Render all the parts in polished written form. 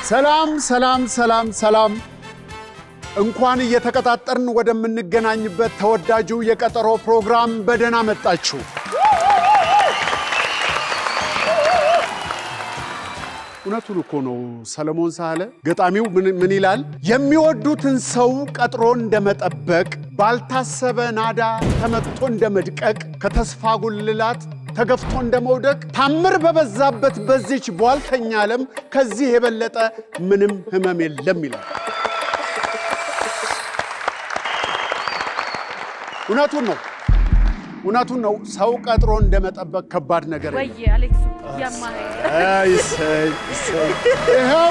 ሰላም ሰላም ሰላም ሰላም እንኳን እየተቀጣጠርን ወደምንገናኝበት ተወዳጁ የቀጠሮ ፕሮግራም በደህና መጣችሁ። እውነቱን እኮ ነው ሰለሞን ሳለ ገጣሚው ምን ይላል? የሚወዱትን ሰው ቀጥሮ እንደመጠበቅ ባልታሰበ ናዳ ተመትቶ እንደመድቀቅ ከተስፋ ጉልላት ተገፍቶ እንደመውደቅ ታምር በበዛበት በዚች ቧልተኛ ዓለም ከዚህ የበለጠ ምንም ህመም የለም ይላል። እውነቱን ነው። ሰው ቀጥሮ እንደመጠበቅ ከባድ ነገር ወይ አሌክስ ያማኸኝ ይኸው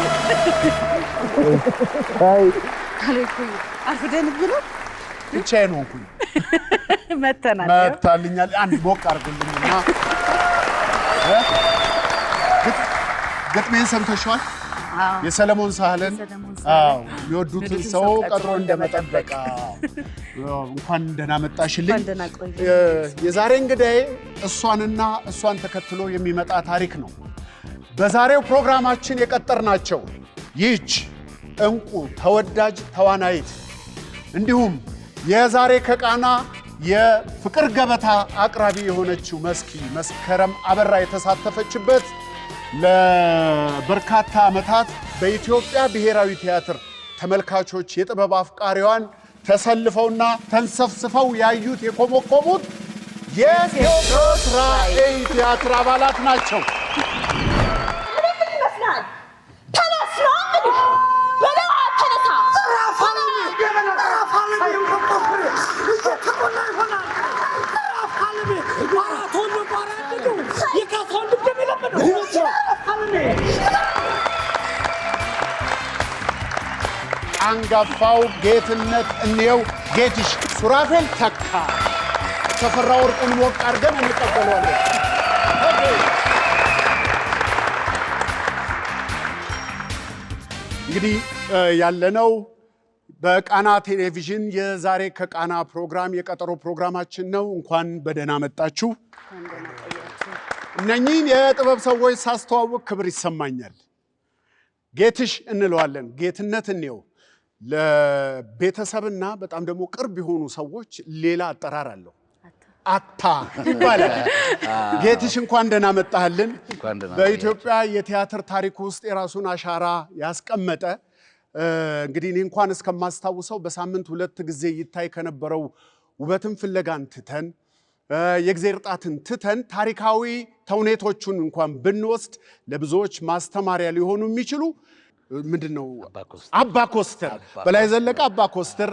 አሌክስ አርፍደን ብሎ ብቻዬን ሆንኩኝ። መታልኛል። አንድ ሞቅ አድርጉልኝና ግጥሜን ሰምተሽዋል? የሰለሞን ሳህልን የሚወዱትን ሰው ቀጥሮ እንደመጠበቅ እንኳን ደህና መጣሽልኝ። የዛሬ እንግዳዬ እሷን ተከትሎ የሚመጣ ታሪክ ነው። በዛሬው ፕሮግራማችን የቀጠርናቸው ይህች እንቁ ተወዳጅ ተዋናይት እንዲሁም የዛሬ ከቃና የፍቅር ገበታ አቅራቢ የሆነችው መስከረም አበራ የተሳተፈችበት ለበርካታ ዓመታት በኢትዮጵያ ብሔራዊ ቲያትር ተመልካቾች የጥበብ አፍቃሪዋን ተሰልፈውና ተንሰፍስፈው ያዩት የኮመኮሙት የቴዎድሮስ ራዕይ ቲያትር አባላት ናቸው። አንጋፋው ጌትነት እንየው ጌትሽ ሱራፌል ተካ ተፈራ ወርቁን ሞቅ አድርገን እንቀበለዋለን። እንግዲህ ያለነው በቃና ቴሌቪዥን የዛሬ ከቃና ፕሮግራም የቀጠሮ ፕሮግራማችን ነው። እንኳን በደህና መጣችሁ። እነኚህን የጥበብ ሰዎች ሳስተዋውቅ ክብር ይሰማኛል። ጌትሽ እንለዋለን። ጌትነት እንየው ለቤተሰብና በጣም ደግሞ ቅርብ የሆኑ ሰዎች ሌላ አጠራር አለው። አታ ይባላል። ጌትሽ እንኳን ደህና መጣህልን። በኢትዮጵያ የቲያትር ታሪክ ውስጥ የራሱን አሻራ ያስቀመጠ እንግዲህ እኔ እንኳን እስከማስታውሰው በሳምንት 2 ጊዜ ይታይ ከነበረው ውበትን ፍለጋን ትተን የእግዚአብሔር ጣትን ትተን ታሪካዊ ተውኔቶቹን እንኳን ብንወስድ ለብዙዎች ማስተማሪያ ሊሆኑ የሚችሉ ምንድነው አባ ኮስተር በላይ ዘለቀ፣ አባ ኮስተር፣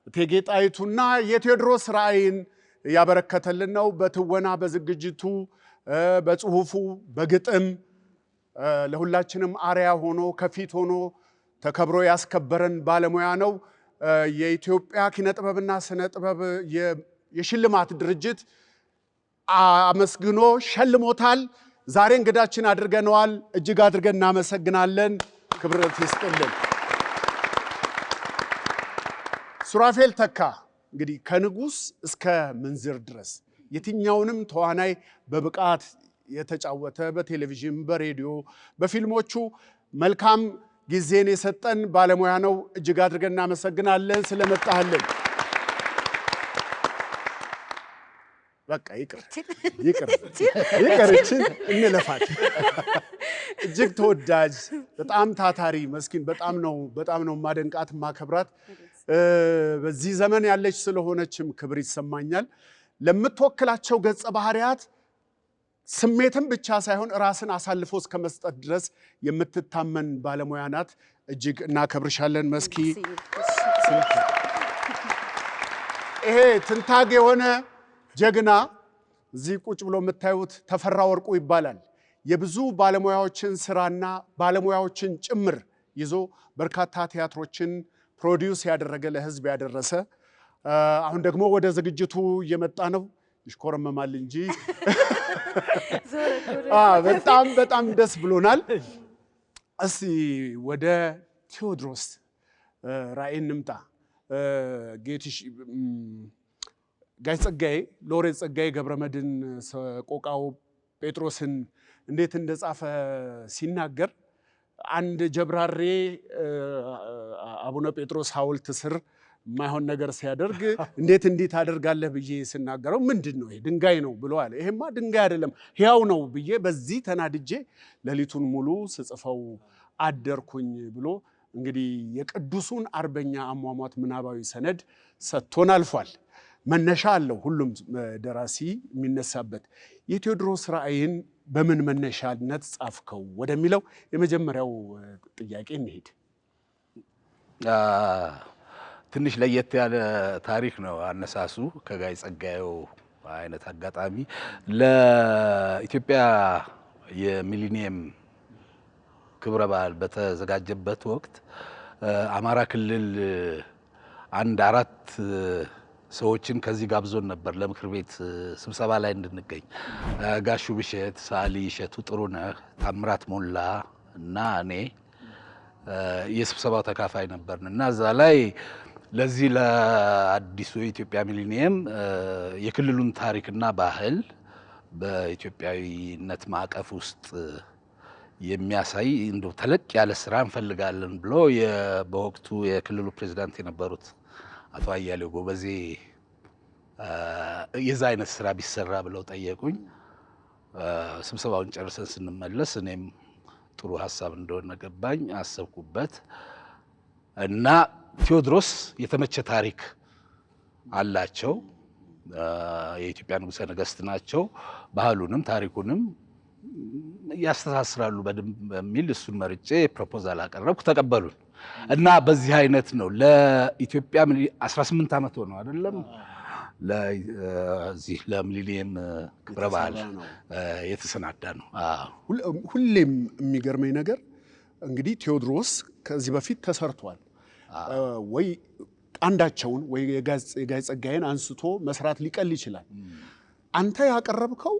እቴጌ ጣይቱና የቴዎድሮስ ራዕይን ያበረከተልን ነው። በትወና በዝግጅቱ በጽሁፉ በግጥም ለሁላችንም አርያ ሆኖ ከፊት ሆኖ ተከብሮ ያስከበረን ባለሙያ ነው። የኢትዮጵያ ኪነ ጥበብና ስነ ጥበብ የሽልማት ድርጅት አመስግኖ ሸልሞታል። ዛሬ እንግዳችን አድርገነዋል። እጅግ አድርገን እናመሰግናለን። ክብረት ይስጥልን። ሱራፌል ተካ እንግዲህ ከንጉስ እስከ ምንዝር ድረስ የትኛውንም ተዋናይ በብቃት የተጫወተ በቴሌቪዥን፣ በሬዲዮ፣ በፊልሞቹ መልካም ጊዜን የሰጠን ባለሙያ ነው። እጅግ አድርገን እናመሰግናለን ስለመጣህልን። በቃ ይቅርችን እንለፋት። እጅግ ተወዳጅ በጣም ታታሪ መስኪን በጣም ነው ማደንቃት ማከብራት። በዚህ ዘመን ያለች ስለሆነችም ክብር ይሰማኛል። ለምትወክላቸው ገጸ ባህሪያት ስሜትን ብቻ ሳይሆን ራስን አሳልፎ እስከ መስጠት ድረስ የምትታመን ባለሙያ ናት። እጅግ እናከብርሻለን መስኪ። ይሄ ትንታግ የሆነ ጀግና እዚህ ቁጭ ብሎ የምታዩት ተፈራ ወርቁ ይባላል። የብዙ ባለሙያዎችን ስራና ባለሙያዎችን ጭምር ይዞ በርካታ ቲያትሮችን ፕሮዲዩስ ያደረገ ለህዝብ ያደረሰ አሁን ደግሞ ወደ ዝግጅቱ እየመጣ ነው። ይሽኮረመማል እንጂ በጣም ደስ ብሎናል። እስቲ ወደ ቴዎድሮስ ራዕይ እንምጣ። ጌትሽ ጋሽ ጸጋዬ ሎሬት ጸጋዬ ገብረመድህን ሰቆቃው ጴጥሮስን እንዴት እንደጻፈ ሲናገር አንድ ጀብራሬ አቡነ ጴጥሮስ ሐውልት ስር ማይሆን ነገር ሲያደርግ እንዴት እንዲህ ታደርጋለህ ብዬ ስናገረው ምንድነው ይሄ ድንጋይ ነው ብሎ አለ። ይሄማ ድንጋይ አይደለም ሕያው ነው ብዬ በዚህ ተናድጄ ሌሊቱን ሙሉ ስጽፈው አደርኩኝ ብሎ እንግዲህ የቅዱሱን አርበኛ አሟሟት ምናባዊ ሰነድ ሰጥቶን አልፏል። መነሻ አለው ሁሉም ደራሲ የሚነሳበት። የቴዎድሮስ ራእይን በምን መነሻነት ጻፍከው ወደሚለው የመጀመሪያው ጥያቄ እንሄድ። ትንሽ ለየት ያለ ታሪክ ነው አነሳሱ። ከጋይ ጸጋዬው አይነት አጋጣሚ ለኢትዮጵያ የሚሊኒየም ክብረ በዓል በተዘጋጀበት ወቅት አማራ ክልል አንድ 4 ሰዎችን ከዚህ ጋብዞን ነበር ለምክር ቤት ስብሰባ ላይ እንድንገኝ። ጋሹ ብሸት፣ ሳሊ እሸቱ፣ ጥሩነህ፣ ታምራት ሞላ እና እኔ የስብሰባው ተካፋይ ነበርን እና እዛ ላይ ለዚህ ለአዲሱ የኢትዮጵያ ሚሊኒየም የክልሉን ታሪክና ባህል በኢትዮጵያዊነት ማዕቀፍ ውስጥ የሚያሳይ እንደው ተለቅ ያለ ስራ እንፈልጋለን ብሎ በወቅቱ የክልሉ ፕሬዝዳንት የነበሩት አቶ አያሌው ጎበዜ የዛ አይነት ስራ ቢሰራ ብለው ጠየቁኝ። ስብሰባውን ጨርሰን ስንመለስ እኔም ጥሩ ሐሳብ እንደሆነ ገባኝ፣ አሰብኩበት እና ቴዎድሮስ የተመቸ ታሪክ አላቸው። የኢትዮጵያ ንጉሠ ነገሥት ናቸው። ባህሉንም ታሪኩንም ያስተሳስራሉ በደንብ በሚል እሱን መርጬ ፕሮፖዛል አቀረብኩ። ተቀበሉን እና በዚህ አይነት ነው ለኢትዮጵያ 18 ዓመት ሆነው አይደለም ለዚህ ለሚሊኒየም ክብረ በዓል የተሰናዳ ነው። ሁሌም የሚገርመኝ ነገር እንግዲህ ቴዎድሮስ ከዚህ በፊት ተሰርቷል ወይ አንዳቸውን ወይ የጋይ ጸጋዬን አንስቶ መስራት ሊቀል ይችላል። አንተ ያቀረብከው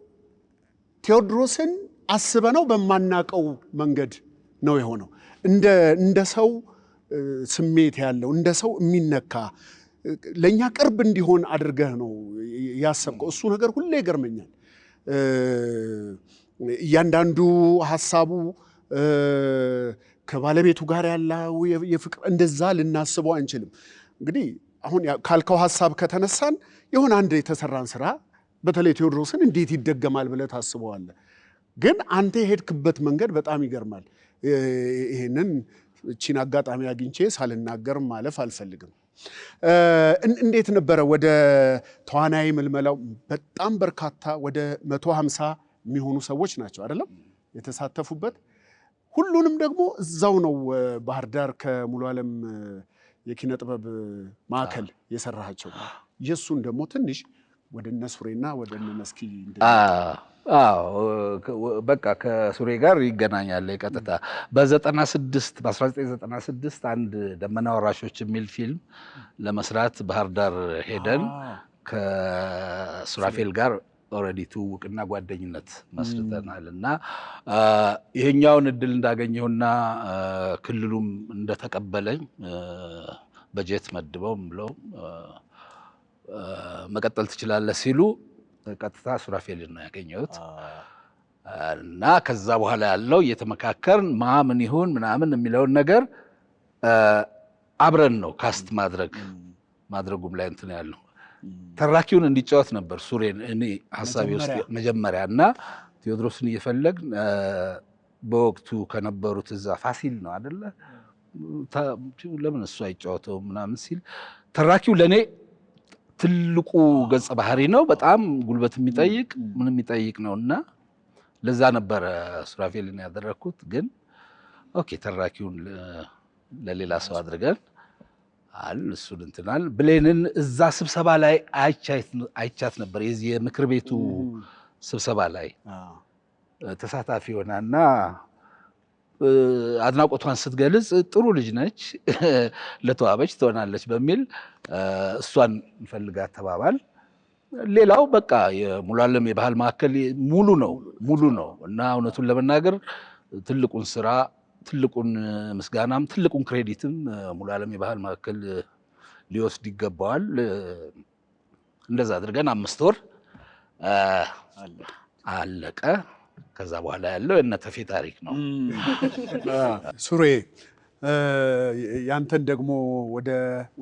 ቴዎድሮስን አስበነው በማናቀው መንገድ ነው የሆነው። እንደ ሰው ስሜት ያለው እንደ ሰው የሚነካ ለኛ ቅርብ እንዲሆን አድርገህ ነው ያሰብከው። እሱ ነገር ሁሌ ይገርመኛል። እያንዳንዱ ሐሳቡ ከባለቤቱ ጋር ያለው የፍቅር እንደዛ ልናስበው አንችልም። እንግዲህ አሁን ካልከው ሐሳብ ከተነሳን የሆነ አንድ የተሰራን ስራ በተለይ ቴዎድሮስን እንዴት ይደገማል ብለህ ታስበዋለህ። ግን አንተ የሄድክበት መንገድ በጣም ይገርማል። ይሄንን እቺን አጋጣሚ አግኝቼ ሳልናገር ማለፍ አልፈልግም። እንዴት ነበረ ወደ ተዋናይ ምልመላው? በጣም በርካታ ወደ 150 የሚሆኑ ሰዎች ናቸው አይደለም የተሳተፉበት። ሁሉንም ደግሞ እዛው ነው ባህር ዳር ከሙሉ ዓለም የኪነ ጥበብ ማዕከል የሰራሃቸው። የሱን ደግሞ ትንሽ ወደ እነ ሱሬና ወደ እነ መስኪ በቃ ከሱሬ ጋር ይገናኛል ቀጥታ። በ1996 አንድ ደመና ወራሾች የሚል ፊልም ለመስራት ባህር ዳር ሄደን ከሱራፌል ጋር ኦልሬዲ ትውውቅና ጓደኝነት መስርተናል እና ይሄኛውን እድል እንዳገኘሁና ክልሉም እንደተቀበለኝ በጀት መድበው ብለው መቀጠል ትችላለህ ሲሉ ቀጥታ ሱራፌልን ነው ያገኘሁት እና ከዛ በኋላ ያለው እየተመካከርን ምን ይሁን ምናምን የሚለውን ነገር አብረን ነው ካስት ማድረጉም ላይ እንትን ያለው ተራኪውን እንዲጫወት ነበር ሱሬን እኔ ሐሳቤ ውስጥ መጀመሪያ እና ቴዎድሮስን እየፈለግን በወቅቱ ከነበሩት እዛ ፋሲል ነው አይደለ ለምን እሱ አይጫወተው ምናምን ሲል ተራኪው ለኔ ትልቁ ገጸ ባህሪ ነው። በጣም ጉልበት የሚጠይቅ ምን የሚጠይቅ ነውና ለዛ ነበር ሱራፌልን ያደረኩት። ግን ኦኬ ተራኪውን ለሌላ ሰው አድርገን እሱን እንትናል ብሌንን እዛ ስብሰባ ላይ አይቻት ነበር። የዚህ የምክር ቤቱ ስብሰባ ላይ ተሳታፊ ሆናና አድናቆቷን ስትገልጽ ጥሩ ልጅ ነች ለተዋበች ትሆናለች በሚል እሷን እንፈልጋት ተባባል። ሌላው በቃ የሙሉ ዓለም የባህል ማዕከል ሙሉ ነው እና እውነቱን ለመናገር ትልቁን ስራ ትልቁን ምስጋናም ትልቁን ክሬዲትም ሙሉ ዓለም የባህል ማዕከል ሊወስድ ይገባዋል። እንደዛ አድርገን 5 ወር አለቀ። ከዛ በኋላ ያለው የእነ ተፌ ታሪክ ነው። ሱሬ ያንተን ደግሞ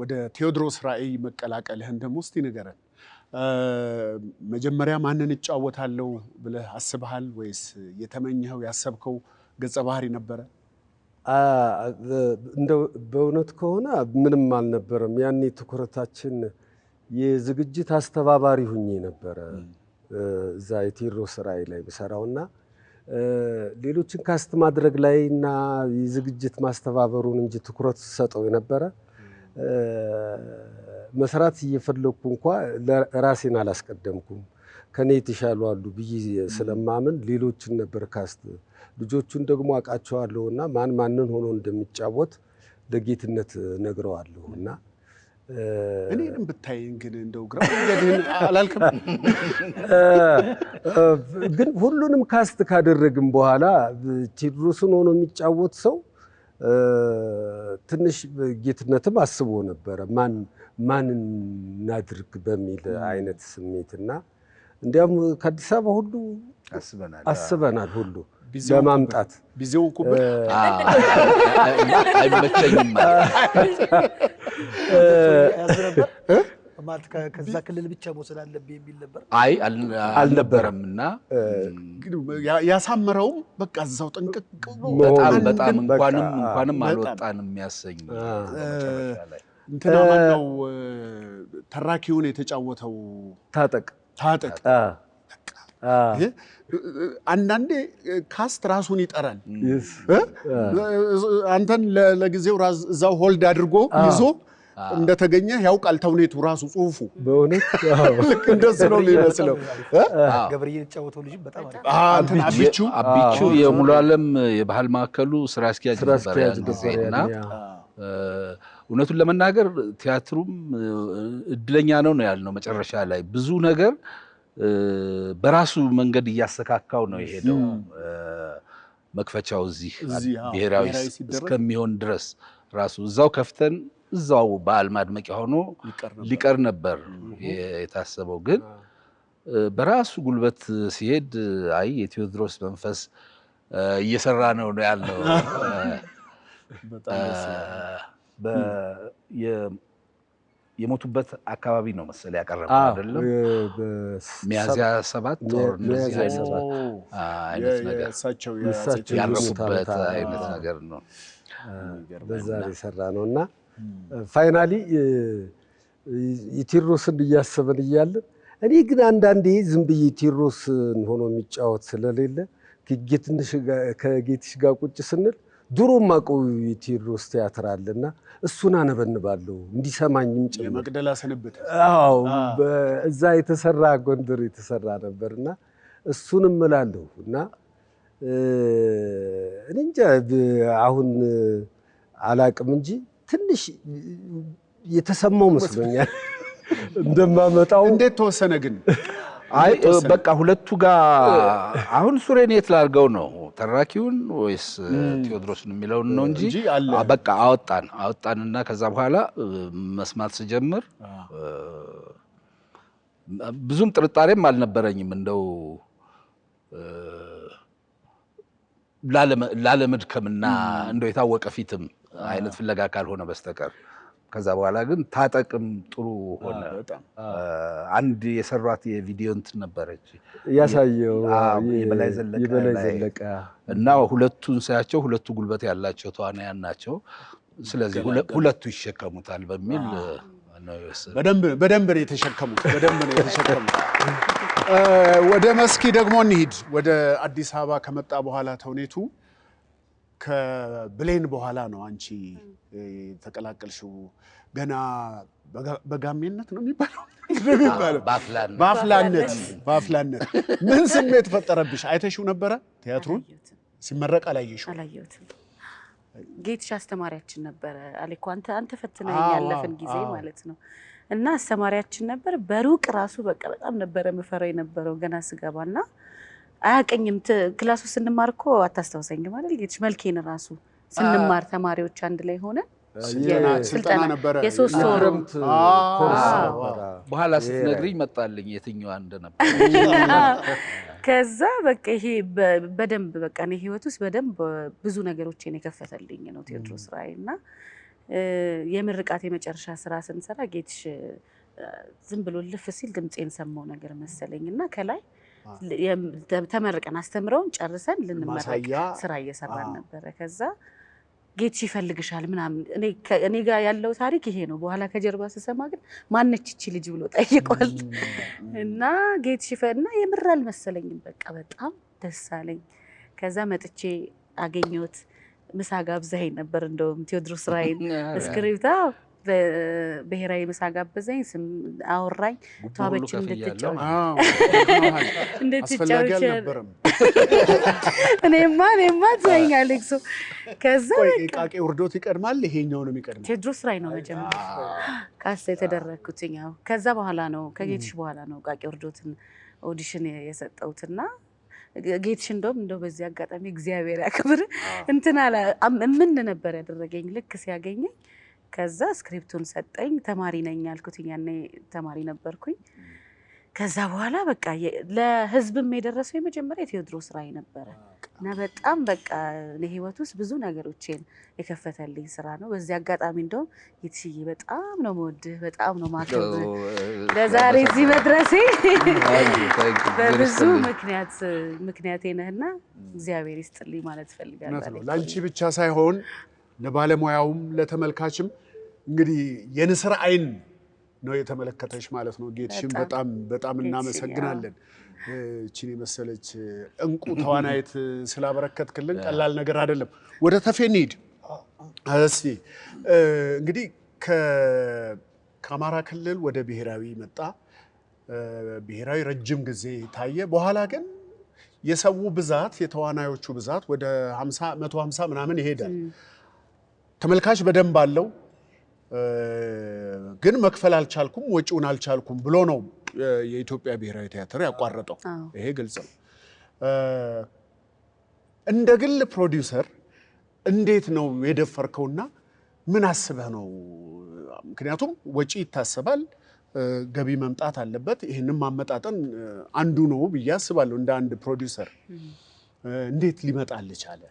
ወደ ቴዎድሮስ ራዕይ መቀላቀልህን ደግሞ እስቲ ንገረን። መጀመሪያ ማንን እጫወታለሁ ብለህ አስበሃል ወይስ የተመኘኸው ያሰብከው ገጸ ባህሪ ነበረ? እንደው በእውነት ከሆነ ምንም አልነበረም። ያኔ ትኩረታችን የዝግጅት አስተባባሪ ሁኜ ነበረ እዛ የቴዎድሮስ ራዕይ ላይ ብሰራውና ሌሎችን ካስት ማድረግ ላይ እና የዝግጅት ማስተባበሩን እንጂ ትኩረት ሰጠው የነበረ መስራት እየፈለኩ እንኳ ራሴን አላስቀደምኩም። ከኔ የተሻሉ አሉ ብዬ ስለማምን ሌሎችን ነበር ካስት። ልጆቹን ደግሞ አውቃቸዋለሁና ማንን ሆኖ እንደሚጫወት ለጌትነት ነግረዋለሁና እኔንም ብታየኝ ግን እንደው ግራ መንገድህን አላልክም? ግን ሁሉንም ካስት ካደረግን በኋላ ቴዎድሮስን ሆኖ የሚጫወት ሰው ትንሽ ጌትነትም አስቦ ነበረ ማንን እናድርግ በሚል አይነት ስሜትና እንዲያውም ከአዲስ አበባ ሁሉ አስበናል ሁሉ ለማምጣት ቢዜውን ኩብር አይመቸኝም ማለት ከዛ ክልል ብቻ መውሰድ አለብኝ የሚል ነበር። አይ አልነበረምና ያሳመረውም በቃ እዛው ጥንቅቅ በጣም እንኳንም አልወጣንም የሚያሰኝ እንትና ማነው ተራኪውን የተጫወተው? ታጠቅ አንዳንዴ ካስት ራሱን ይጠራል። አንተን ለጊዜው እዛው ሆልድ አድርጎ ይዞ እንደተገኘ ያውቃል ተውኔቱ ራሱ ጽሁፉ። በእውነት ልክ እንደሱ ነው የሚመስለው። ገብርዬን የተጫወተው ልጅ በጣም አሪፍ አቢቹ የሙሉ ዓለም የባህል ማዕከሉ ስራ አስኪያጅ ነበርና እውነቱን ለመናገር ቲያትሩም እድለኛ ነው ያልነው። መጨረሻ ላይ ብዙ ነገር በራሱ መንገድ እያስተካካው ነው የሄደው። መክፈቻው እዚህ ብሔራዊ እስከሚሆን ድረስ ራሱ እዛው ከፍተን እዛው በዓል ማድመቂያ ሆኖ ሊቀር ነበር የታሰበው። ግን በራሱ ጉልበት ሲሄድ አይ የቴዎድሮስ መንፈስ እየሰራ ነው ያልነው። የሞቱበት አካባቢ ነው መሰለኝ ያቀረበው አይደለም? ሚያዝያ 7 ጦር እንደዚህ አይነት ነገር ያረፉበት አይነት ነገር ነው። በዛ የሰራ ነውና ፋይናሊ የቴዎድሮስን እያሰበን እያለን እኔ ግን አንዳንዴ ዝም ብዬ ቴዎድሮስን ሆኖ የሚጫወት ስለሌለ ከጌትሽ ጋር ቁጭ ስንል ድሮ ማቀው የቴዎድሮስ ቲያትር አለና እሱን አነበንባለሁ እንዲሰማኝም ጭምር። የመቅደላ ስንብት እዛ የተሰራ ጎንደር የተሰራ ነበርና እሱንም እላለሁ እና እኔ እንጃ አሁን አላቅም እንጂ ትንሽ የተሰማው መስሎኛል እንደማመጣው። እንዴት ተወሰነ ግን? አይ በቃ ሁለቱ ጋር አሁን ሱሬን የት ላድርገው ነው ተራኪውን ወይስ ቴዎድሮስን የሚለውን ነው እንጂ በቃ አወጣንና ከዛ በኋላ መስማት ስጀምር ብዙም ጥርጣሬም አልነበረኝም እንደው ላለመድከምና እንደው የታወቀ ፊትም አይነት ፍለጋ ካልሆነ በስተቀር። ከዛ በኋላ ግን ታጠቅም ጥሩ ሆነ። አንድ የሰሯት የቪዲዮ እንትን ነበረች ያሳየው የበላይ ዘለቀ እና ሁለቱን ሳያቸው ሁለቱ ጉልበት ያላቸው ተዋናያን ናቸው። ስለዚህ ሁለቱ ይሸከሙታል በሚል ነው የወሰነው። በደንብ ነው የተሸከሙት። ወደ መስኪ ደግሞ እንሂድ። ወደ አዲስ አበባ ከመጣ በኋላ ተውኔቱ ከብሌን በኋላ ነው አንቺ ተቀላቀልሽው። ገና በጋሜነት ነው የሚባለው በአፍላነት ምን ስሜት ፈጠረብሽ? አይተሽው ነበረ ቲያትሩን ሲመረቅ? አላየሁትም። ጌትሽ አስተማሪያችን ነበረ። አለኮ አንተ ፈትነኝ ያለፈን ጊዜ ማለት ነው። እና አስተማሪያችን ነበር። በሩቅ ራሱ በቃ በጣም ነበረ መፈራ የነበረው ገና ስገባና አያቀኝም። ክላሱ ስንማር እኮ አታስታውሰኝም አይደል? ጌትሽ መልኬን ራሱ ስንማር ተማሪዎች አንድ ላይ ሆነ ስልጠና ነበረ። የሶስት ወር በኋላ ስትነግሪኝ መጣልኝ የትኛዋ እንደነበር። ከዛ በቃ ይሄ በደንብ በቃ እኔ ህይወት ውስጥ በደንብ ብዙ ነገሮችን የከፈተልኝ ነው ቴዎድሮስ ራዕይ እና የምርቃት የመጨረሻ ስራ ስንሰራ ጌትሽ ዝም ብሎ ልፍ ሲል ድምጼን ሰማው ነገር መሰለኝና ከላይ ተመርቀን አስተምረውን ጨርሰን ልንመረቅ ስራ እየሰራን ነበር። ከዛ ጌትሽ ይፈልግሻል ምናምን እኔ ጋር ያለው ታሪክ ይሄ ነው። በኋላ ከጀርባ ስሰማ ግን ማነች እቺ ልጅ ብሎ ጠይቋል እና ጌትሽ እና የምር አልመሰለኝም። በቃ በጣም ደስ አለኝ። ከዛ መጥቼ አገኘሁት። ምሳ ጋብዘኸኝ ነበር እንደውም ቴዎድሮስ ራዕይን ስክሪፕታ ብሔራዊ ምሳ ጋበዘኝ። ስም አወራኝ። ተዋበች እንድትጫወች እኔማ ትወኛለህ እኮ። ከዛ ቃቄ ውርዶት ይቀድማል ይሄኛው ነው የሚቀድመው። ቴዎድሮስ ራዕይ ነው መጀመሪያ ካስ የተደረኩትኝ። ከዛ በኋላ ነው ከጌትሽ በኋላ ነው ቃቄ ውርዶትን ኦዲሽን የሰጠሁትና ጌትሽ እንደው በዚህ አጋጣሚ እግዚአብሔር ያክብር እንትና ምን ነበር ያደረገኝ ልክ ሲያገኘኝ ከዛ ስክሪፕቱን ሰጠኝ። ተማሪ ነኝ ያልኩትኝ ያኔ ተማሪ ነበርኩኝ። ከዛ በኋላ በቃ ለህዝብም የደረሰው የመጀመሪያ ቴዎድሮስ ራዕይ ነበረ እና በጣም በቃ ለህይወት ውስጥ ብዙ ነገሮችን የከፈተልኝ ስራ ነው። በዚህ አጋጣሚ እንደው ጌትሽዬ በጣም ነው የምወድህ፣ በጣም ነው የማከብርህ። ለዛሬ እዚህ መድረሴ በብዙ ምክንያቴ ነህና እግዚአብሔር ይስጥልኝ ማለት ፈልጋለሁ። ለአንቺ ብቻ ሳይሆን ለባለሙያውም ለተመልካችም እንግዲህ የንስር አይን ነው የተመለከተሽ ማለት ነው። ጌትሽን በጣም እናመሰግናለን። እቺን የመሰለች እንቁ ተዋናይት ስላበረከትክልን ቀላል ነገር አይደለም። ወደ ተፌ እንሂድ እስቲ። እንግዲህ ከአማራ ክልል ወደ ብሔራዊ መጣ። ብሔራዊ ረጅም ጊዜ ታየ። በኋላ ግን የሰው ብዛት የተዋናዮቹ ብዛት ወደ 150 ምናምን ይሄዳል። ተመልካች በደንብ አለው ግን መክፈል አልቻልኩም፣ ወጪውን አልቻልኩም ብሎ ነው የኢትዮጵያ ብሔራዊ ቲያትር ያቋረጠው። ይሄ ግልጽ ነው። እንደ ግል ፕሮዲውሰር እንዴት ነው የደፈርከውና ምን አስበህ ነው? ምክንያቱም ወጪ ይታሰባል፣ ገቢ መምጣት አለበት። ይህንን ማመጣጠን አንዱ ነው ብዬ አስባለሁ። እንደ አንድ ፕሮዲውሰር እንዴት ሊመጣልህ ቻለ?